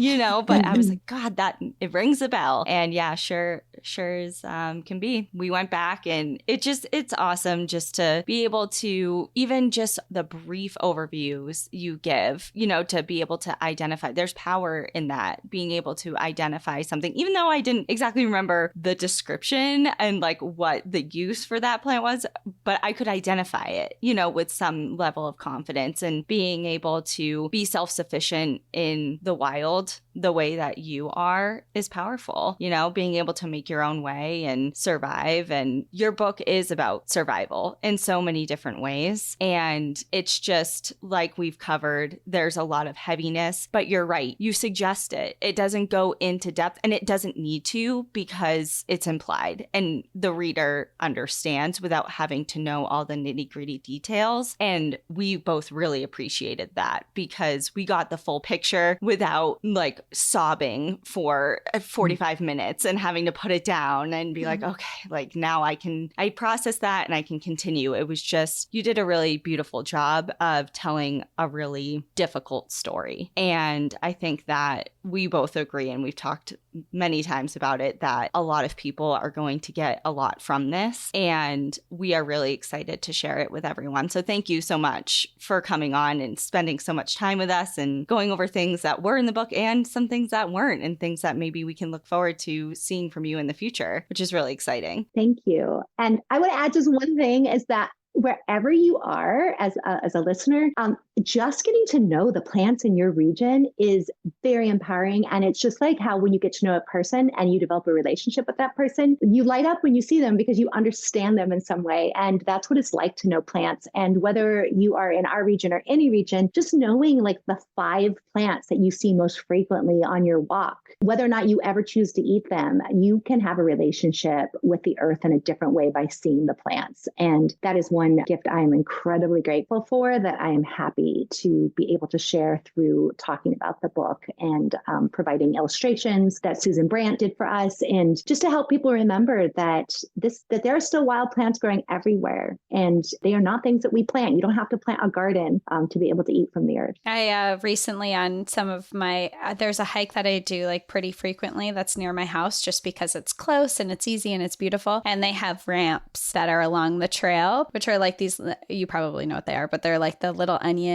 but I was like, God, it rings a bell. And yeah, sure as can be. We went back and it's awesome just to be able to, even just the brief overviews you give, to be able to identify, there's power in that, being able to identify something, even though I didn't exactly remember the description and like what the use for that plant was, but I could identify it, with some level of confidence, and being able to be self-sufficient in the wild the way that you are is powerful, being able to make your own way and survive. And your book is about survival in so many different ways. And it's just like we've covered, there's a lot of heaviness, but you're right. You suggest it. It doesn't go into depth, and it doesn't need to, because it's implied and the reader understands without having to know all the nitty-gritty details. And we both really appreciated that, because we got the full picture without like sobbing for 45 minutes and having to put it down and be like, okay, like now I process that and I can continue. It was just, you did a really beautiful job of telling a really difficult story. And I think that we both agree, and we've talked many times about it, that a lot of people are going to get a lot from this. And we are really excited to share it with everyone. So thank you so much for coming on and spending so much time with us and going over things that were in the book and some things that weren't, and things that maybe we can look forward to seeing from you in the future, which is really exciting. Thank you. And I would add just one thing, is that wherever you are as a listener, just getting to know the plants in your region is very empowering. And it's just like how when you get to know a person and you develop a relationship with that person, you light up when you see them because you understand them in some way. And that's what it's like to know plants. And whether you are in our region or any region, just knowing like the 5 plants that you see most frequently on your walk, whether or not you ever choose to eat them, you can have a relationship with the earth in a different way by seeing the plants. And that is one gift I am incredibly grateful for, that I am happy to be able to share through talking about the book and providing illustrations that Susan Brandt did for us, and just to help people remember that there are still wild plants growing everywhere, and they are not things that we plant. You don't have to plant a garden to be able to eat from the earth. I recently on some of my there's a hike that I do like pretty frequently that's near my house, just because it's close and it's easy and it's beautiful, and they have ramps that are along the trail, which are like these, you probably know what they are, but they're like the little onions.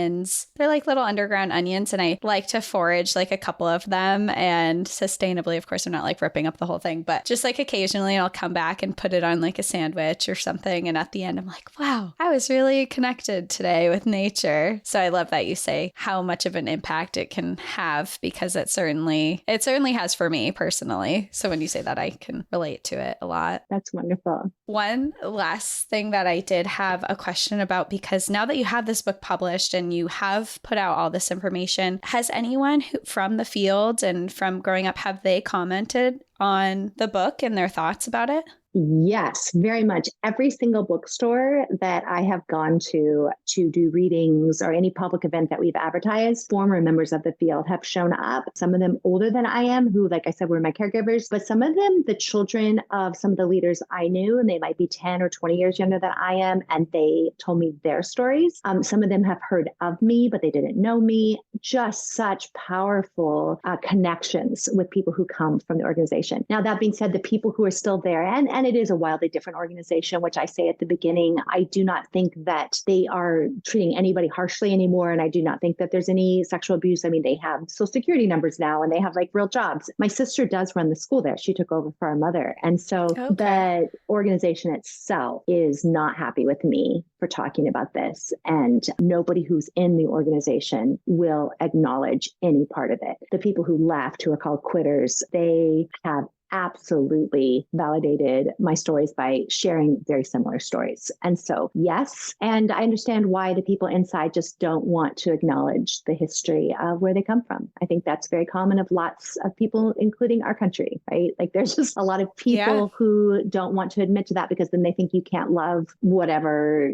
They're like little underground onions, and I like to forage like a couple of them, and sustainably. Of course, I'm not like ripping up the whole thing, but just like occasionally I'll come back and put it on like a sandwich or something, and at the end I'm like, wow, I was really connected today with nature. So I love that you say how much of an impact it can have, because it certainly has for me personally. So when you say that, I can relate to it a lot. That's wonderful. One last thing that I did have a question about, because now that you have this book published and you have put out all this information, has anyone from the field and from growing up, have they commented on the book and their thoughts about it? Yes, very much. Every single bookstore that I have gone to do readings or any public event that we've advertised, former members of the field have shown up. Some of them older than I am, who, like I said, were my caregivers, but some of them, the children of some of the leaders I knew, and they might be 10 or 20 years younger than I am, and they told me their stories. Some of them have heard of me, but they didn't know me. Just such powerful connections with people who come from the organization. organization. Now, that being said, the people who are still there, and it is a wildly different organization, which I say at the beginning, I do not think that they are treating anybody harshly anymore. And I do not think that there's any sexual abuse. I mean, they have social security numbers now and they have like real jobs. My sister does run the school there. She took over for our mother. And so the organization itself is not happy with me for talking about this. And nobody who's in the organization will acknowledge any part of it. The people who left, who are called quitters, they have absolutely validated my stories by sharing very similar stories. And so, yes. And I understand why the people inside just don't want to acknowledge the history of where they come from. I think that's very common of lots of people, including our country, right? Like there's just a lot of people who don't want to admit to that because then they think you can't love whatever,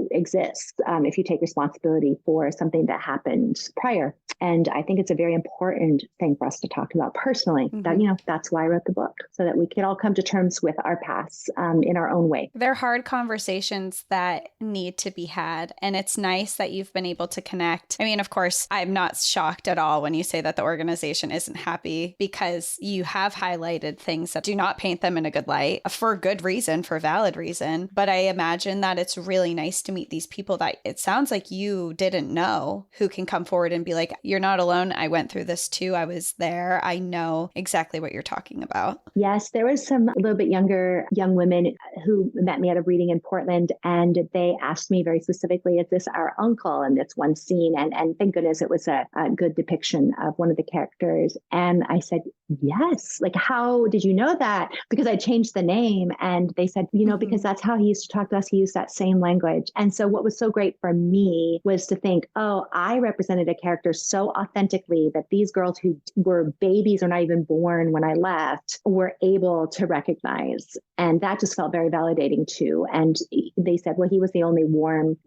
exists if you take responsibility for something that happened prior. And I think it's a very important thing for us to talk about personally. That, that's why I wrote the book, so that we could all come to terms with our pasts in our own way. They're hard conversations that need to be had. And it's nice that you've been able to connect. I mean, of course, I'm not shocked at all when you say that the organization isn't happy, because you have highlighted things that do not paint them in a good light for good reason, for valid reason. But I imagine that it's really nice to meet these people that it sounds like you didn't know, who can come forward and be like, you're not alone. I went through this too. I was there. I know exactly what you're talking about. Yes, there was some a little bit younger young women who met me at a reading in Portland, and they asked me very specifically, is this our uncle in this one scene? And thank goodness it was a good depiction of one of the characters. And I said, yes. Like, how did you know that? Because I changed the name. And they said, because that's how he used to talk to us. He used that same language. And so what was so great for me was to think, oh, I represented a character so authentically that these girls who were babies or not even born when I left were able to recognize. And that just felt very validating too. And they said, well, he was the only warm,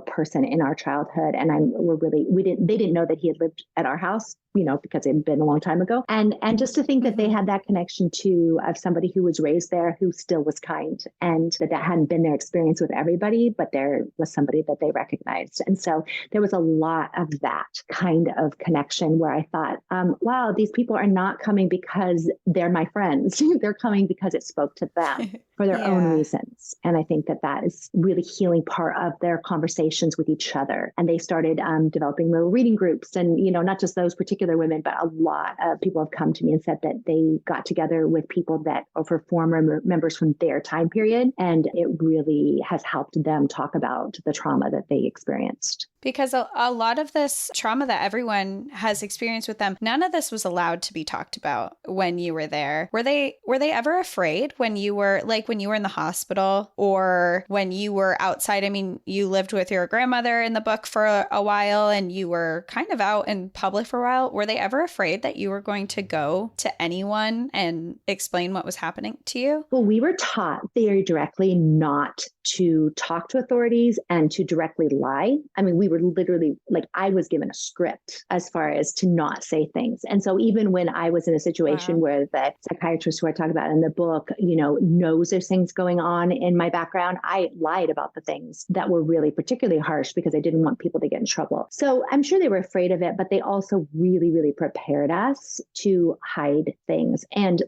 person in our childhood. And they didn't know that he had lived at our house, because it had been a long time ago. And just to think that they had that connection too, of somebody who was raised there, who still was kind, and that hadn't been their experience with everybody, but there was somebody that they recognized. And so there was a lot of that kind of connection where I thought, wow, these people are not coming because they're my friends. They're coming because it spoke to them for their own reasons. And I think that is really healing part of their conversations with each other. And they started developing little reading groups, and, not just those particular women, but a lot of people have come to me and said that they got together with people that are former members from their time period. And it really has helped them talk about the trauma that they experienced. Because a lot of this trauma that everyone has experienced with them, none of this was allowed to be talked about when you were there. Were they ever afraid when you were in the hospital or when you were outside? I mean, you lived with your grandmother in the book for a while and you were kind of out in public for a while. Were they ever afraid that you were going to go to anyone and explain what was happening to you? Well, we were taught very directly not to talk to authorities and to directly lie. I mean, we were literally, I was given a script as far as to not say things. And so even when I was in a situation where the psychiatrist who I talk about in the book, knows there's things going on in my background, I lied about the things that were really particularly harsh because I didn't want people to get in trouble. So I'm sure they were afraid of it, but they also really, really prepared us to hide things. And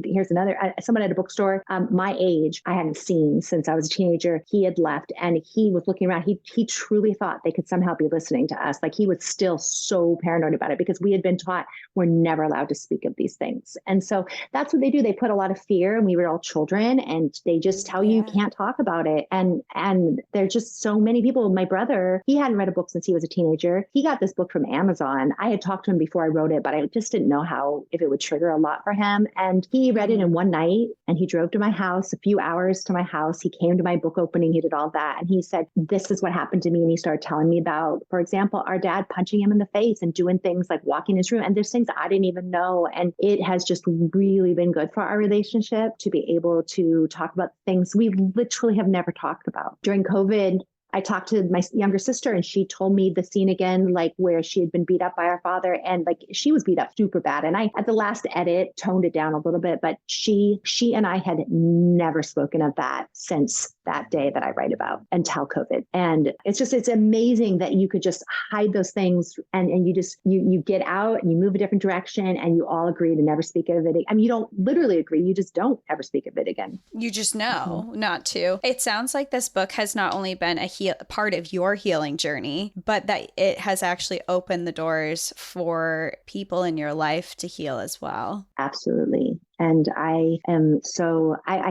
here's another, someone at a bookstore, my age, I hadn't seen since I was a teenager. He had left and he was looking around. He truly thought they could somehow be listening to us. Like, he was still so paranoid about it because we had been taught we're never allowed to speak of these things. And so that's what they do. They put a lot of fear, and we were all children, and they just tell you can't talk about it. And there's just so many people. My brother, he hadn't read a book since he was a teenager. He got this book from Amazon. I had talked to him before I wrote it, but I just didn't know if it would trigger a lot for him. And he read it in one night, and he drove to my house, a few hours to my house. He came to my book opening. He did all that. And he said, this is what happened to me. And he started telling me about, for example, our dad punching him in the face and doing things like walking his room. And there's things I didn't even know. And it has just really been good for our relationship to be able to talk about things we literally have never talked about. During COVID, I talked to my younger sister and she told me the scene again, where she had been beat up by her father, and she was beat up super bad. And I, at the last edit, toned it down a little bit, but she and I had never spoken of that since that day that I write about until COVID. And it's amazing that you could just hide those things and you get out and you move a different direction and you all agree to never speak of it. I mean, you don't literally agree. You just don't ever speak of it again. You just know not to. It sounds like this book has not only been a part of your healing journey, but that it has actually opened the doors for people in your life to heal as well. Absolutely. And I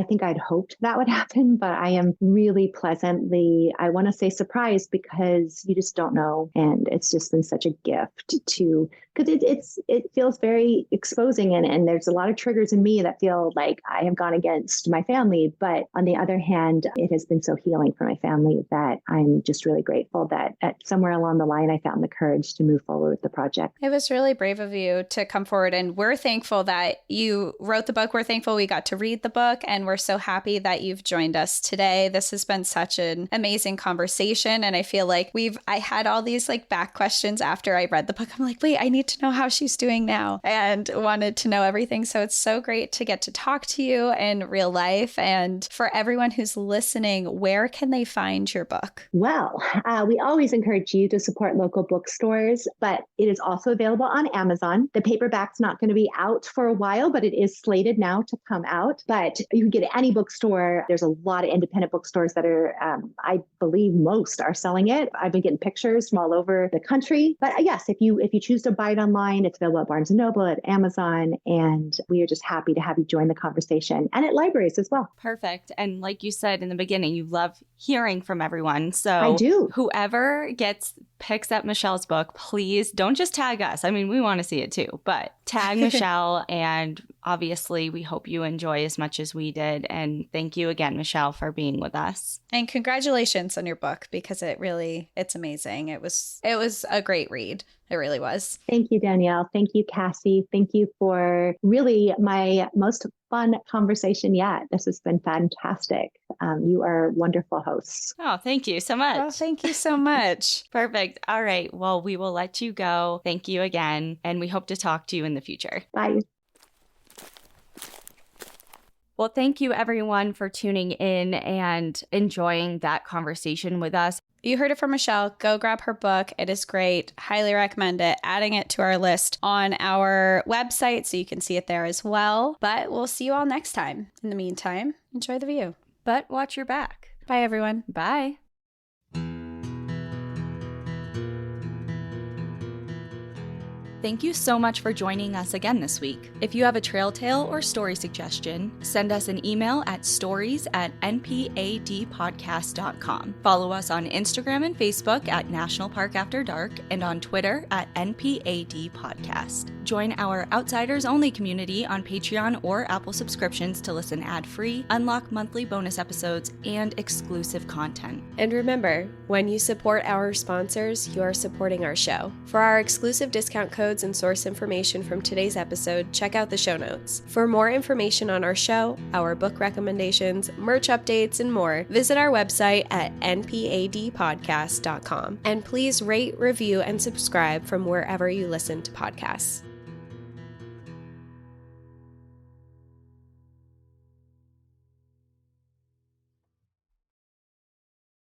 think I'd hoped that would happen, but I am really pleasantly, I want to say surprised, because you just don't know. And it's just been such a gift because it feels very exposing, and there's a lot of triggers in me that feel like I have gone against my family. But on the other hand, it has been so healing for my family that I'm just really grateful that at somewhere along the line, I found the courage to move forward with the project. It was really brave of you to come forward, and we're thankful that you wrote the book. We're thankful we got to read the book, and we're so happy that you've joined us today. This has been such an amazing conversation, and I feel like I had all these like back questions after I read the book. I'm like, wait, I need to know how she's doing now, and wanted to know everything. So it's so great to get to talk to you in real life. And for everyone who's listening, where can they find your book? Well, we always encourage you to support local bookstores, but it is also available on Amazon. The paperback's not going to be out for a while, but it is slated now to come out. But you can get it at any bookstore. There's a lot of independent bookstores that are, I believe most are selling it. I've been getting pictures from all over the country. But yes, if you choose to buy it online, it's available at Barnes & Noble, at Amazon, and we are just happy to have you join the conversation, and at libraries as well. Perfect. And like you said in the beginning, you love hearing from everyone. So I do. Whoever picks up Michelle's book, please don't just tag us. I mean, we want to see it too, but tag Michelle. And obviously, we hope you enjoy as much as we did. And thank you again, Michelle, for being with us. And congratulations on your book, because it's amazing. It was a great read. It really was. Thank you, Danielle. Thank you, Cassie. Thank you for really my most fun conversation yet. This has been fantastic. You are wonderful hosts. Oh, thank you so much. Oh, thank you so much. Perfect. All right. Well, we will let you go. Thank you again. And we hope to talk to you in the future. Bye. Well, thank you everyone for tuning in and enjoying that conversation with us. You heard it from Michelle. Go grab her book. It is great. Highly recommend it. Adding it to our list on our website so you can see it there as well. But we'll see you all next time. In the meantime, enjoy the view. But watch your back. Bye, everyone. Bye. Thank you so much for joining us again this week. If you have a trail tale or story suggestion, send us an email at stories@npadpodcast.com. Follow us on Instagram and Facebook at National Park After Dark and on Twitter at NPAD Podcast. Join our Outsiders Only community on Patreon or Apple subscriptions to listen ad-free, unlock monthly bonus episodes, and exclusive content. And remember, when you support our sponsors, you are supporting our show. For our exclusive discount codes and source information from today's episode, check out the show notes. For more information on our show, our book recommendations, merch updates, and more, visit our website at npadpodcast.com. And please rate, review, and subscribe from wherever you listen to podcasts.